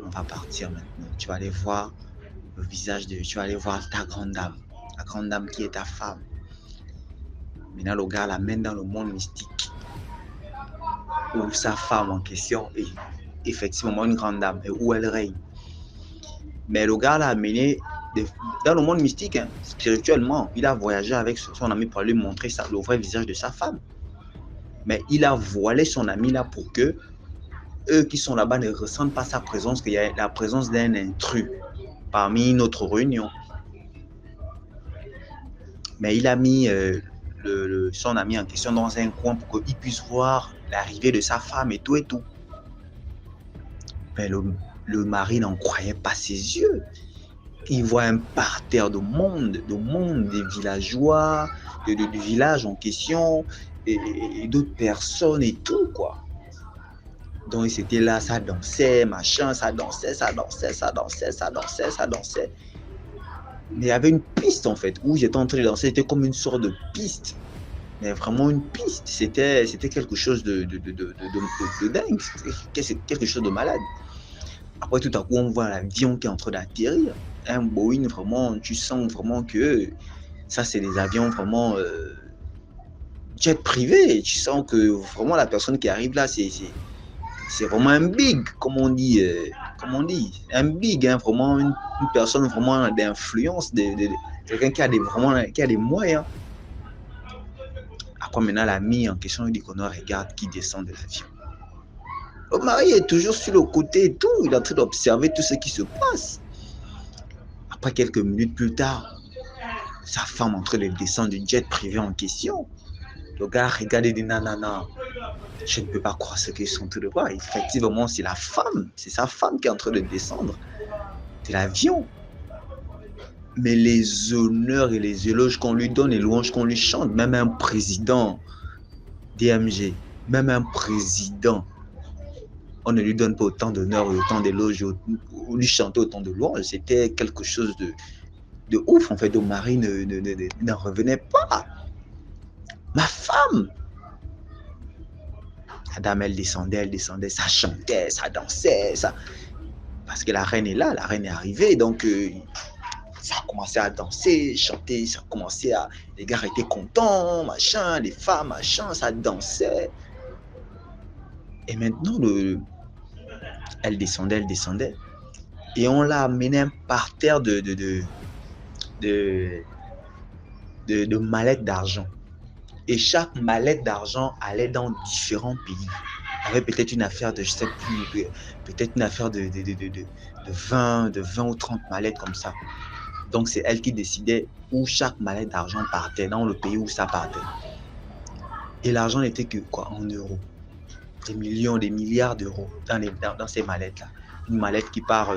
on va partir maintenant. Tu vas aller voir le visage tu vas aller voir ta grande dame. La grande dame qui est ta femme. Maintenant, le gars l'amène dans le monde mystique. Où sa femme en question est effectivement une grande dame et où elle règne. Mais le gars l'a amené dans le monde mystique, hein, spirituellement. Il a voyagé avec son ami pour lui montrer le vrai visage de sa femme. Mais il a voilé son ami là pour que eux qui sont là-bas ne ressentent pas sa présence, qu'il y a la présence d'un intrus parmi notre réunion. Mais il a mis son ami en question dans un coin pour qu'il puisse voir l'arrivée de sa femme et tout et tout. Mais le mari n'en croyait pas ses yeux. Il voit un parterre de monde, des villageois, du village en question, et d'autres personnes et tout, quoi. Donc, c'était là, ça dansait, machin, ça dansait. Mais il y avait une piste, en fait, où j'étais en train de danser. C'était comme une sorte de piste. Mais vraiment une piste. C'était quelque chose de dingue. C'était quelque chose de malade. Après, tout à coup, on voit l'avion qui est en train d'atterrir. Un Boeing, vraiment, tu sens vraiment que ça, c'est des avions vraiment jet privé. Tu sens que vraiment la personne qui arrive là, c'est vraiment un big, comme on dit, un big, hein, vraiment une personne vraiment d'influence, quelqu'un qui a des moyens. Après, maintenant, l'ami en question lui dit qu'on regarde qui descend de l'avion. Le mari est toujours sur le côté et tout. Il est en train d'observer tout ce qui se passe. Après, quelques minutes plus tard, sa femme est en train de descendre du jet privé en question. Le gars regarde et dit non, non, non. Je ne peux pas croire ce qu'ils sont en train de voir. Effectivement, c'est la femme. C'est sa femme qui est en train de descendre de l'avion. Mais les honneurs et les éloges qu'on lui donne, les louanges qu'on lui chante, même un président DMG, même un président, on ne lui donne pas autant d'honneur et autant d'éloges, ou lui chanter autant de louanges. C'était quelque chose de ouf, en fait. Donc Marie n'en revenait pas. Ma femme! La dame, elle descendait, ça chantait, ça dansait, ça... Parce que la reine est là, la reine est arrivée, donc ça a commencé à danser, chanter, ça a commencé à... Les gars étaient contents, machin, les femmes, machin, ça dansait. Et maintenant, elle descendait. Et on l'a amenée par terre de mallettes d'argent. Et chaque mallette d'argent allait dans différents pays. Il y avait peut-être une affaire de, je sais plus, peut-être une affaire de 20 ou 30 mallettes comme ça. Donc c'est elle qui décidait où chaque mallette d'argent partait, dans le pays où ça partait. Et l'argent n'était que quoi, en euros. Des millions, des milliards d'euros dans ces mallettes-là. Une mallette qui part,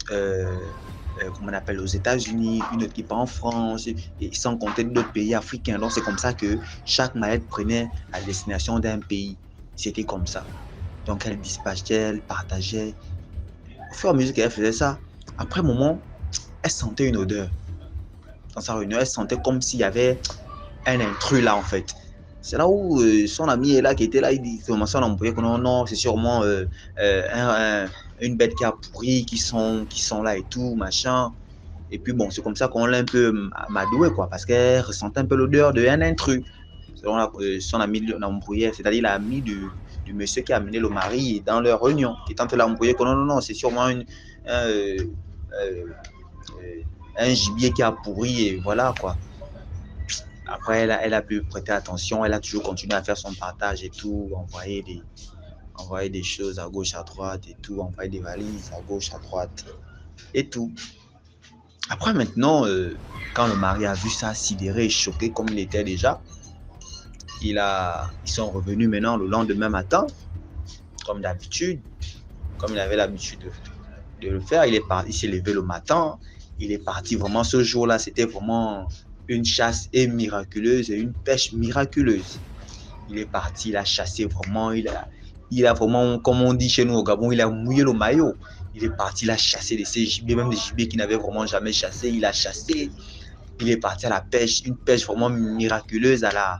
comment on appelle, aux États-Unis, une autre qui part en France, et sans compter d'autres pays africains. Donc c'est comme ça que chaque mallette prenait la destination d'un pays. C'était comme ça. Donc elle dispatchait, elle partageait. Au fur et à mesure qu'elle faisait ça, après un moment, elle sentait une odeur. Dans sa réunion, elle sentait comme s'il y avait un intrus là en fait. C'est là où son ami est là, qui était là, il commençait à l'embrouiller que non, c'est sûrement une bête qui a pourri, qui sont là et tout, machin. Et puis bon, c'est comme ça qu'on l'a un peu amadoué, quoi, parce qu'elle ressentait un peu l'odeur d'un intrus. Selon son ami l'embrouillait, c'est-à-dire l'ami du monsieur qui a amené le mari dans leur réunion, qui tente de l'embrouiller que non, c'est sûrement un gibier qui a pourri, et voilà, quoi. Après, elle a pu prêter attention, elle a toujours continué à faire son partage et tout, envoyer des choses à gauche, à droite et tout, envoyer des valises à gauche, à droite et tout. Après, maintenant, quand le mari a vu ça, sidéré et choqué comme il était déjà, ils sont revenus maintenant le lendemain matin, comme d'habitude, comme il avait l'habitude de le faire. Il s'est levé le matin, il est parti vraiment ce jour-là, c'était vraiment une chasse miraculeuse et une pêche miraculeuse. Il est parti, il a chassé vraiment, il a vraiment, comme on dit chez nous au Gabon, il a mouillé le maillot. Il est parti, il a chassé de ces gibiers, même des gibiers qu'il n'avait vraiment jamais chassé. Il a chassé, il est parti à la pêche, une pêche vraiment miraculeuse à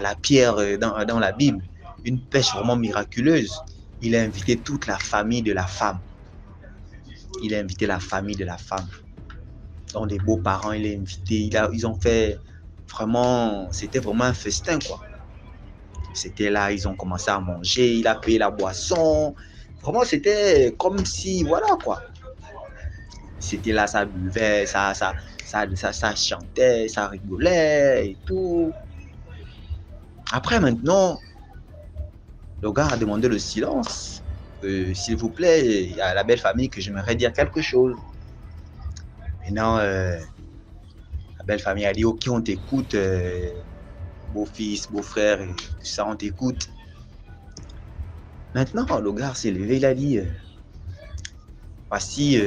la pierre dans la Bible. Une pêche vraiment miraculeuse. Il a invité toute la famille de la femme. Il a invité la famille de la femme. Donc des beaux-parents, il a invité, ils ont fait vraiment, c'était vraiment un festin, quoi. C'était là, ils ont commencé à manger, il a payé la boisson. Vraiment, c'était comme si, voilà, quoi. C'était là, ça buvait, ça chantait, ça rigolait et tout. Après, maintenant, le gars a demandé le silence. S'il vous plaît, il y a la belle famille que j'aimerais dire quelque chose. Maintenant, la belle famille a dit, ok, on t'écoute, beau-fils, beau-frère, et tout ça, on t'écoute. Maintenant, le gars s'est levé, il a dit, voici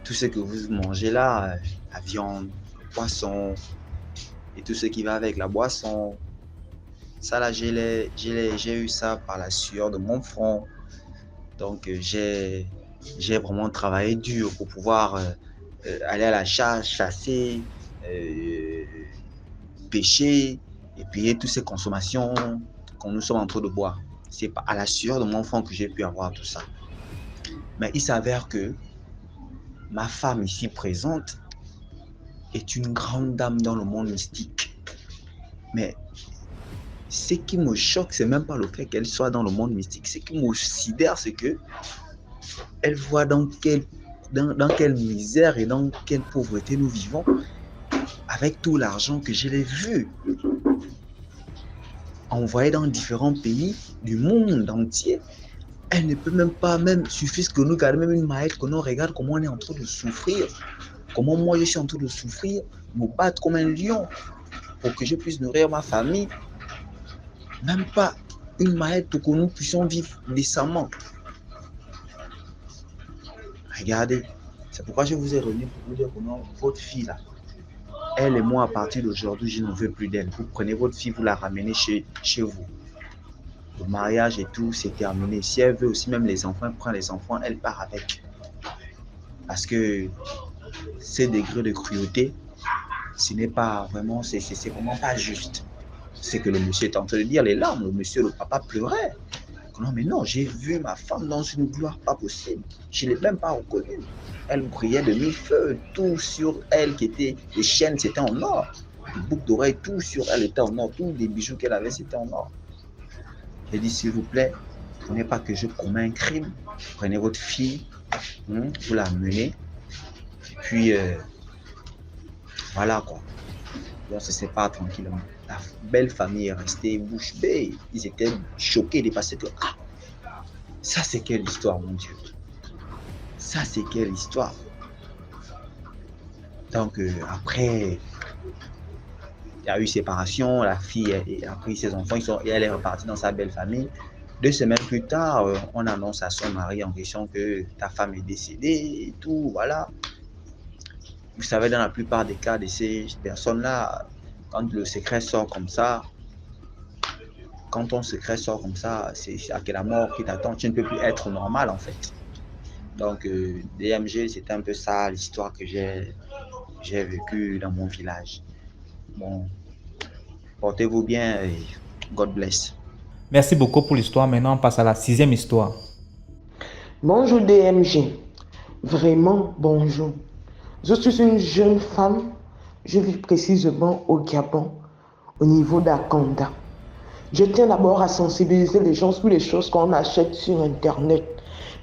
tout ce que vous mangez là, la viande, le poisson, et tout ce qui va avec la boisson. Ça là, j'ai eu ça par la sueur de mon front. Donc, j'ai vraiment travaillé dur pour pouvoir aller à la chasse, chasser, pêcher et payer toutes ces consommations que nous sommes en train de boire. C'est à la sueur de mon front que j'ai pu avoir tout ça. Mais il s'avère que ma femme ici présente est une grande dame dans le monde mystique. Mais ce qui me choque, c'est même pas le fait qu'elle soit dans le monde mystique. Ce qui me sidère, c'est que elle voit dans quelle misère et dans quelle pauvreté nous vivons avec tout l'argent que je l'ai vu. envoyée dans différents pays du monde entier. Elle ne peut même pas, suffit que nous gardions même une maillette, que nous regarde comment on est en train de souffrir, comment moi je suis en train de souffrir, me battre comme un lion pour que je puisse nourrir ma famille. Même pas une maillette pour que nous puissions vivre décemment. Regardez, c'est pourquoi je vous ai revenu pour vous dire que non, votre fille là, elle et moi à partir d'aujourd'hui, je n'en veux plus d'elle. Vous prenez votre fille, vous la ramenez chez vous. Le mariage et tout, c'est terminé. Si elle veut aussi même les enfants, elle prend les enfants, elle part avec. Parce que ces degrés de cruauté, ce n'est pas vraiment, c'est vraiment pas juste. C'est que le monsieur est en train de dire les larmes. Le papa pleurait. Non, mais non, j'ai vu ma femme dans une gloire pas possible. Je ne l'ai même pas reconnue. Elle brillait de mille feux. Tout sur elle qui était, les chaînes, c'était en or. Les boucles d'oreilles, tout sur elle était en or. Tous les bijoux qu'elle avait, c'était en or. J'ai dit, s'il vous plaît, prenez pas que je commets un crime. Prenez votre fille, vous la menez. Et puis, voilà quoi. On se sépare tranquillement. La belle famille est restée bouche bée. Ils étaient choqués de passer que ça c'est quelle histoire, mon Dieu. Ça c'est quelle histoire. Donc après, il y a eu séparation. La fille a pris ses enfants et elle est repartie dans sa belle famille. 2 semaines plus tard, on annonce à son mari en question que ta femme est décédée et tout, voilà. Vous savez, dans la plupart des cas de ces personnes-là, quand le secret sort comme ça, quand ton secret sort comme ça, c'est à la mort qui t'attend. Tu ne peux plus être normal en fait. Donc, DMG, c'était un peu ça l'histoire que j'ai vécue dans mon village. Bon, portez-vous bien et God bless.
Merci beaucoup pour l'histoire. Maintenant, on passe à la 6e histoire.
Bonjour DMG. Vraiment bonjour. Je suis une jeune femme. Je vis précisément au Gabon, au niveau d'Akanda. Je tiens d'abord à sensibiliser les gens sur les choses qu'on achète sur Internet.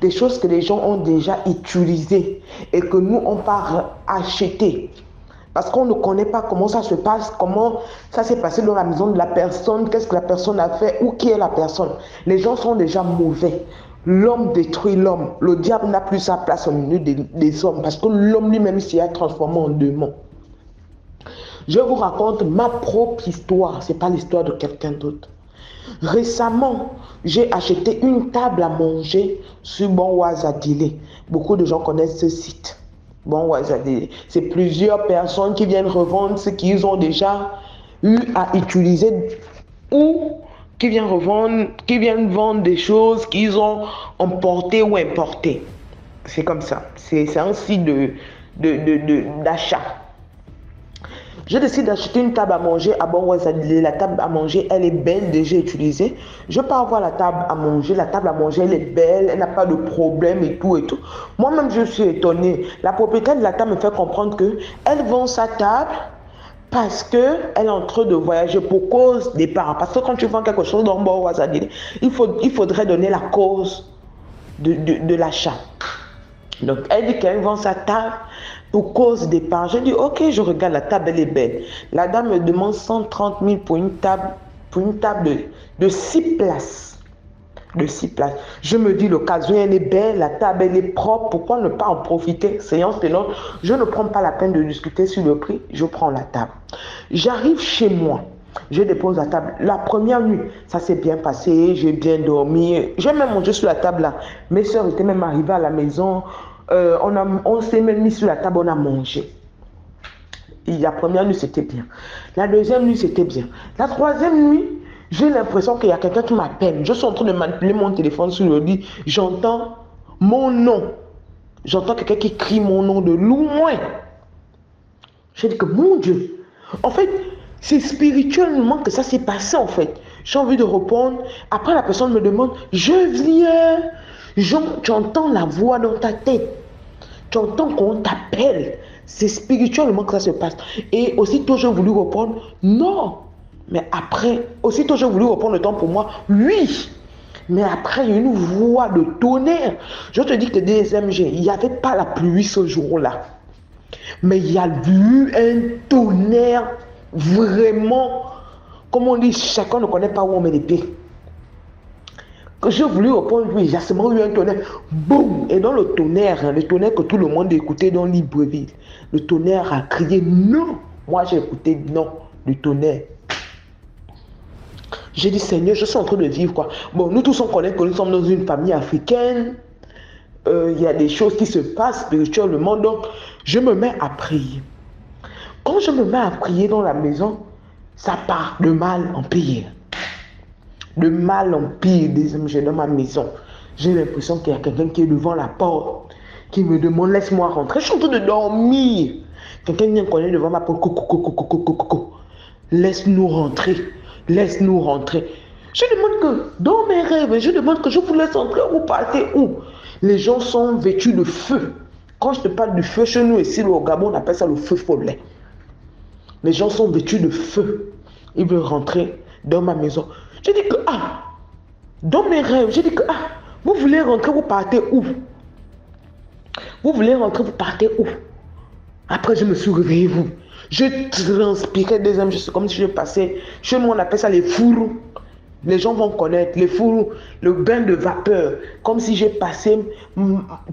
Des choses que les gens ont déjà utilisées et que nous, on part acheter. Parce qu'on ne connaît pas comment ça se passe, comment ça s'est passé dans la maison de la personne, qu'est-ce que la personne a fait ou qui est la personne. Les gens sont déjà mauvais. L'homme détruit l'homme. Le diable n'a plus sa place au milieu des hommes parce que l'homme lui-même s'y a transformé en démon. Je vous raconte ma propre histoire, ce n'est pas l'histoire de quelqu'un d'autre. Récemment, j'ai acheté une table à manger sur Bonwazadile. Beaucoup de gens connaissent ce site. Bonwazadile. C'est plusieurs personnes qui viennent revendre ce qu'ils ont déjà eu à utiliser ou qui viennent vendre des choses qu'ils ont emportées ou importées. C'est comme ça. C'est un site d'achat. Je décide d'acheter une table à manger à Bonwazadile. La table à manger, elle est belle, déjà utilisée. Je pars voir la table à manger. La table à manger, elle est belle, elle n'a pas de problème et tout et tout. Moi-même, je suis étonnée. La propriétaire de la table me fait comprendre qu'elle vend sa table parce qu'elle est en train de voyager pour cause des parents. Parce que quand tu vends quelque chose dans Bonwazadile, il faudrait donner la cause de l'achat. Donc, elle dit qu'elle vend sa table pour cause des parents. Je dis, ok, je regarde la table, elle est belle. La dame me demande 130 000 pour une table de 6 places. De 6 places. Je me dis, l'occasion, elle est belle, la table, elle est propre. Pourquoi ne pas en profiter? Séance tenante. Je ne prends pas la peine de discuter sur le prix. Je prends la table. J'arrive chez moi. Je dépose la table. La première nuit, ça s'est bien passé. J'ai bien dormi. J'ai même mangé sur la table là. Mes soeurs étaient même arrivées à la maison. On s'est même mis sur la table, on a mangé. Et la première nuit, c'était bien. La deuxième nuit, c'était bien. La troisième nuit, j'ai l'impression qu'il y a quelqu'un qui m'appelle. Je suis en train de manipuler mon téléphone sur le lit. J'entends mon nom. J'entends quelqu'un qui crie mon nom de loin. Je dis que mon Dieu. En fait, c'est spirituellement que ça s'est passé en fait. J'ai envie de répondre. Après, la personne me demande, je viens. Tu entends la voix dans ta tête. Tu entends qu'on t'appelle. C'est spirituellement que ça se passe. Et aussitôt, j'ai voulu répondre, non. Mais après, aussitôt, j'ai voulu répondre le temps pour moi, oui. Mais après, il y a une voix de tonnerre. Je te dis que DSMG, il n'y avait pas la pluie ce jour-là. Mais il y a eu un tonnerre vraiment Comme on dit, chacun ne connaît pas où on met les pieds. Que j'ai voulu répondre, oui, il y a seulement eu un tonnerre. Boum! Et dans le tonnerre que tout le monde écoutait dans Libreville, le tonnerre a crié non. Moi, j'ai écouté non, le tonnerre. J'ai dit, Seigneur, je suis en train de vivre quoi. Bon, nous tous on connaît que nous sommes dans une famille africaine. Il y a des choses qui se passent spirituellement. Donc, je me mets à prier. Quand je me mets à prier dans la maison, ça part de mal en pire. De mal en pire, dans ma maison. J'ai l'impression qu'il y a quelqu'un qui est devant la porte, qui me demande, laisse-moi rentrer. Je suis en train de dormir. Quelqu'un vient connaître devant ma porte. Laisse-nous rentrer. Laisse-nous rentrer. Je demande que, dans mes rêves, je demande que je vous laisse entrer. Vous partez où? Les gens sont vêtus de feu. Quand je te parle du feu, chez nous ici au Gabon, on appelle ça le feu follet. Les gens sont vêtus de feu. Ils veulent rentrer dans ma maison. Je dis que, dans mes rêves, je dis que, vous voulez rentrer, vous partez où? Vous voulez rentrer, vous partez où? Après, je me suis réveillé, je transpirais des âmes, c'est comme si je passais, chez moi on appelle ça les fourreaux. Les gens vont connaître les fourreaux, le bain de vapeur, comme si j'ai passé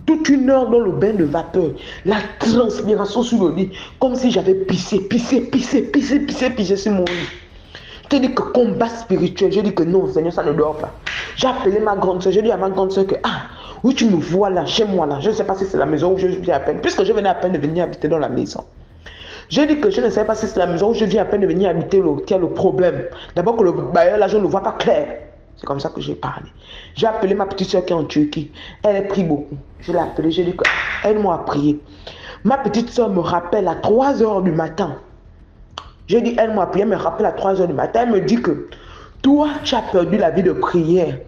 toute une heure dans le bain de vapeur, la transpiration sur le lit, comme si j'avais pissé sur mon lit. Je te dis que combat spirituel, je dis que non, Seigneur, ça ne dort pas. J'ai appelé ma grande soeur, j'ai dit à ma grande soeur que, où tu me vois là, chez moi là, je ne sais pas si c'est la maison où je viens à peine, puisque je venais à peine de venir habiter dans la maison. J'ai dit que je ne sais pas si c'est la maison où je viens à peine de venir habiter qui a le problème. D'abord que le bailleur là, je ne le vois pas clair. C'est comme ça que j'ai parlé. J'ai appelé ma petite soeur qui est en Turquie. Elle prie beaucoup. Je l'ai appelée, j'ai dit qu'elle m'a prié. Ma petite soeur me rappelle à 3 h du matin. J'ai dit, elle m'a prié, elle me rappelle à 3 h du matin. Elle me dit que toi, tu as perdu la vie de prière.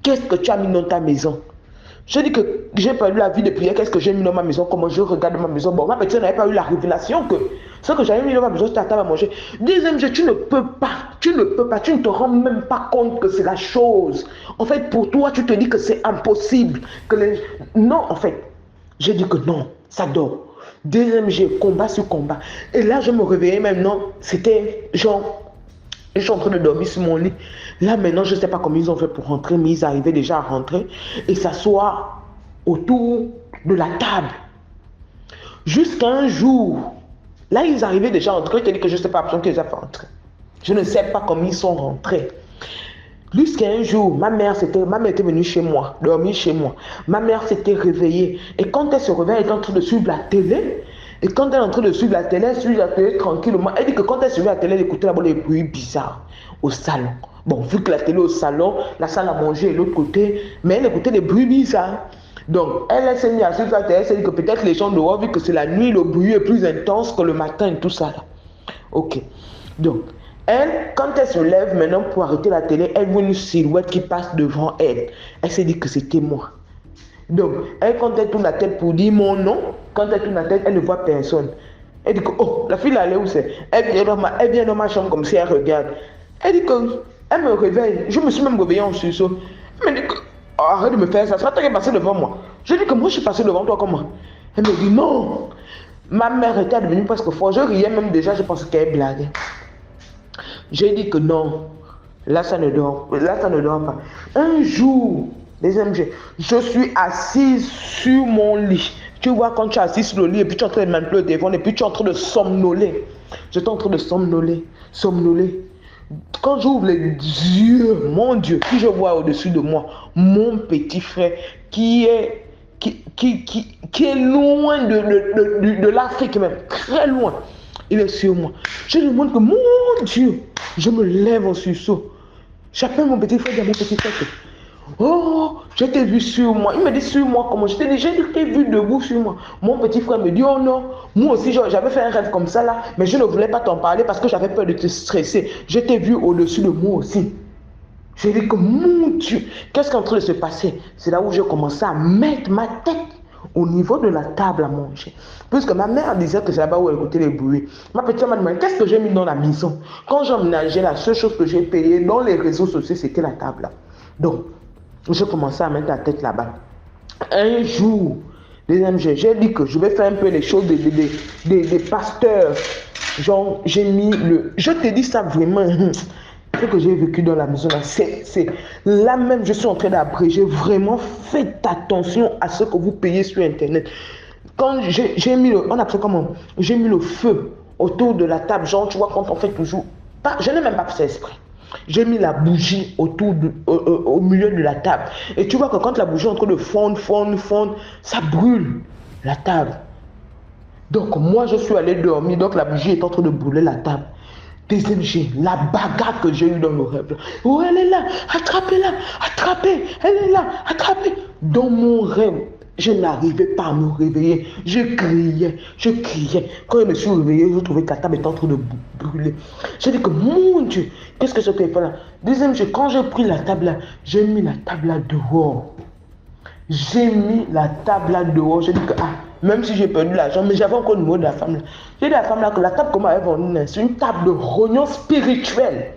Qu'est-ce que tu as mis dans ta maison? Je dis que j'ai perdu la vie de prière. Qu'est-ce que j'ai mis dans ma maison? Comment je regarde ma maison? Bon, ma petite soeur n'avait pas eu la révélation que ce que j'avais mis dans ma maison, c'était à table à manger. Deuxième jeu, tu ne peux pas, tu ne te rends même pas compte que c'est la chose. En fait, pour toi, tu te dis que c'est impossible. Non, en fait, j'ai dit que non, ça dort. Deuxième jeu, combat sur combat. Et là, je me réveillais maintenant, c'était genre, je suis en train de dormir sur mon lit. Là, maintenant, je ne sais pas comment ils ont fait pour rentrer, mais ils arrivaient déjà à rentrer et s'asseoir autour de la table. Jusqu'à un jour, là, ils arrivaient déjà à rentrer. Je te dis que je ne sais pas qu'ils les a fait rentrer. Je ne sais pas comment ils sont rentrés. Jusqu'à un jour, ma mère était venue chez moi, dormir chez moi. Ma mère s'était réveillée. Et quand elle se réveille, elle est en train de suivre la télé. Et quand elle est en train de suivre la télé, elle suit la télé tranquillement. Elle dit que quand elle suivait la télé, elle écoutait là-bas des bruits bizarres au salon. Bon, vu que la télé au salon, la salle à manger est de l'autre côté, mais elle écoutait des bruits bizarres. Donc, elle s'est mise à suivre la télé, elle s'est dit que peut-être les gens dehors, vu que c'est la nuit, le bruit est plus intense que le matin et tout ça là. Ok. Donc, elle, quand elle se lève maintenant pour arrêter la télé, elle voit une silhouette qui passe devant elle. Elle s'est dit que c'était moi. Donc, elle, quand elle tourne la tête pour dire mon nom, quand elle tourne la tête, elle ne voit personne. Elle dit que, oh, la fille là, elle est où c'est? Elle vient dans ma chambre comme si elle regarde. Elle dit que, elle me réveille. Je me suis même réveillée en sursaut. Elle me dit que, oh, arrête de me faire ça. C'est pas toi qui es passé devant moi. Je dis que moi, je suis passé devant toi, comment? Elle me dit non. Ma mère était devenue presque forte. Je riais même déjà, je pensais qu'elle blaguait. J'ai dit que non. Là, ça ne dort pas. Un jour, je suis assise sur mon lit. Tu vois, quand tu es assis sur le lit et puis tu es en train de manipuler le téléphone et puis tu es en train de somnoler. J'étais en train de somnoler. Quand j'ouvre les yeux, mon Dieu, qui je vois au-dessus de moi, mon petit frère qui est loin de l'Afrique même, très loin. Il est sur moi. Je lui demande que, mon Dieu, je me lève en sursaut. J'appelle mon petit frère, mon petit frère. Oh, je t'ai vu sur moi. Il me dit sur moi comment? Je t'ai dit, j'ai vu debout sur moi. Mon petit frère me dit, oh non, moi aussi j'avais fait un rêve comme ça là, mais je ne voulais pas t'en parler parce que j'avais peur de te stresser. Je t'ai vu au-dessus de moi aussi. J'ai dit que mon Dieu, qu'est-ce qui est en train de se passer? C'est là où j'ai commencé à mettre ma tête au niveau de la table à manger. Puisque ma mère disait que c'est là-bas où elle écoutait les bruits. Ma petite m'a demandé, qu'est-ce que j'ai mis dans la maison? Quand j'emménageais, la seule chose que j'ai payée dans les réseaux sociaux, c'était la table là. Donc, j'ai commencé à mettre la tête là-bas. Un jour, j'ai dit que je vais faire un peu les choses des pasteurs. Genre, j'ai mis le... Je te dis ça vraiment. après que j'ai vécu dans la maison, là, c'est là même, je suis en train d'abréger. Vraiment, faites attention à ce que vous payez sur Internet. Quand j'ai mis on appelle comment? J'ai mis le feu autour de la table, genre, tu vois, quand on fait toujours. Je n'ai même pas fait ça exprès. J'ai mis la bougie au milieu de la table. Et tu vois que quand la bougie est en train de fondre, ça brûle la table. Donc, moi, je suis allé dormir. Donc, la bougie est en train de brûler la table. Deuxième G, la bagarre que j'ai eue dans le rêve. Oh, elle est là, attrapez-la, attrapez, elle est là, attrapez. Dans mon rêve, je n'arrivais pas à me réveiller. Je criais. Quand je me suis réveillé, je trouvais que la table était en train de brûler. J'ai dit que, mon Dieu, qu'est-ce que ce qu'il fait là? Deuxième G, quand j'ai pris la table là, j'ai mis la table là dehors. J'ai mis la table là dehors. J'ai dit que, même si j'ai perdu l'argent, mais j'avais encore le mot de la femme là. J'ai dit à la femme là que la table qu'on m'avait vendue, c'est une table de rognon spirituel.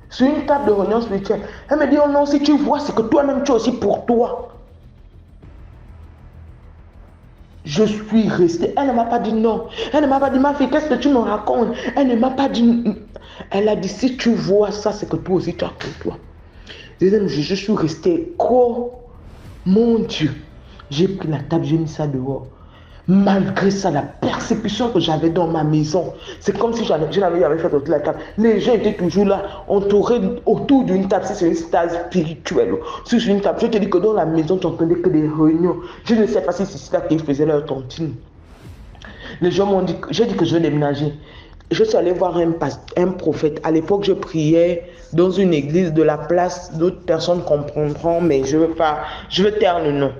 C'est une table de rognon spirituel. Elle me dit, oh non, si tu vois, c'est que toi-même tu es aussi pour toi. Je suis resté. Elle ne m'a pas dit non. Elle ne m'a pas dit, ma fille, qu'est-ce que tu me racontes? Elle ne m'a pas dit. Elle a dit, si tu vois ça, c'est que toi aussi tu as pour toi. Deuxième, je suis resté. Oh, mon Dieu. J'ai pris la table, j'ai mis ça dehors. Malgré ça, la persécution que j'avais dans ma maison, c'est comme si je l'avais fait autour de la table. Les gens étaient toujours là, entourés autour d'une table. C'est une stade spirituelle. Sur une table, je te dis que dans la maison, tu n'entendais que des réunions. Je ne sais pas si c'est ça qu'ils faisaient leur tontine. Les gens m'ont dit, j'ai dit que je vais déménager. Je suis allé voir un prophète. À l'époque, je priais dans une église de la place. D'autres personnes comprendront, mais je vais taire le nom.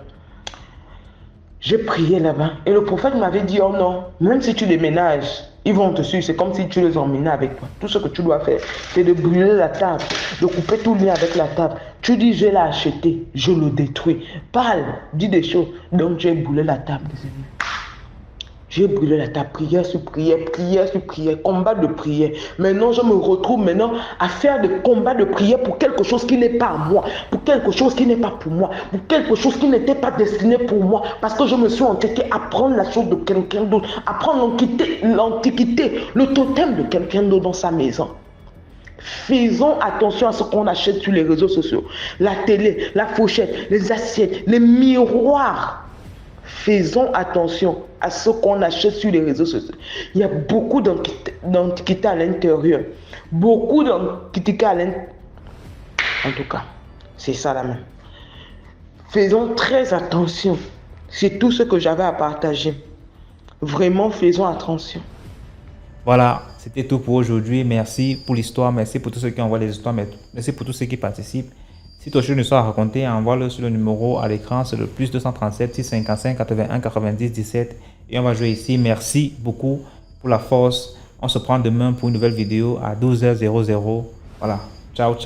J'ai prié là-bas et le prophète m'avait dit, oh non, même si tu déménages, ils vont te suivre, c'est comme si tu les emmenais avec toi. Tout ce que tu dois faire, c'est de brûler la table, de couper tout lien avec la table. Tu dis, je l'ai acheté, je le détruis. Parle, dis des choses. Donc j'ai brûlé la table, des amis. J'ai brûlé la table, prière sur prière, combat de prière. Maintenant, je me retrouve à faire des combats de prière pour quelque chose qui n'est pas à moi, pour quelque chose qui n'est pas pour moi, pour quelque chose qui n'était pas destiné pour moi. Parce que je me suis entêté à prendre la chose de quelqu'un d'autre, à prendre l'antiquité, le totem de quelqu'un d'autre dans sa maison. Faisons attention à ce qu'on achète sur les réseaux sociaux. La télé, la fourchette, les assiettes, les miroirs. Faisons attention à ce qu'on achète sur les réseaux sociaux. Il y a beaucoup d'antiquité à l'intérieur. Beaucoup d'antiquité à l'intérieur. En tout cas, c'est ça la même. Faisons très attention. C'est tout ce que j'avais à partager. Vraiment, faisons attention.
Voilà, c'était tout pour aujourd'hui. Merci pour l'histoire. Merci pour tous ceux qui envoient les histoires. Merci pour tous ceux qui participent. Si tu as une histoire à raconter, envoie-le sur le numéro à l'écran, c'est le plus 237 655 81 90 17 et on va jouer ici. Merci beaucoup pour la force. On se prend demain pour une nouvelle vidéo à 12h00. Voilà, ciao, ciao.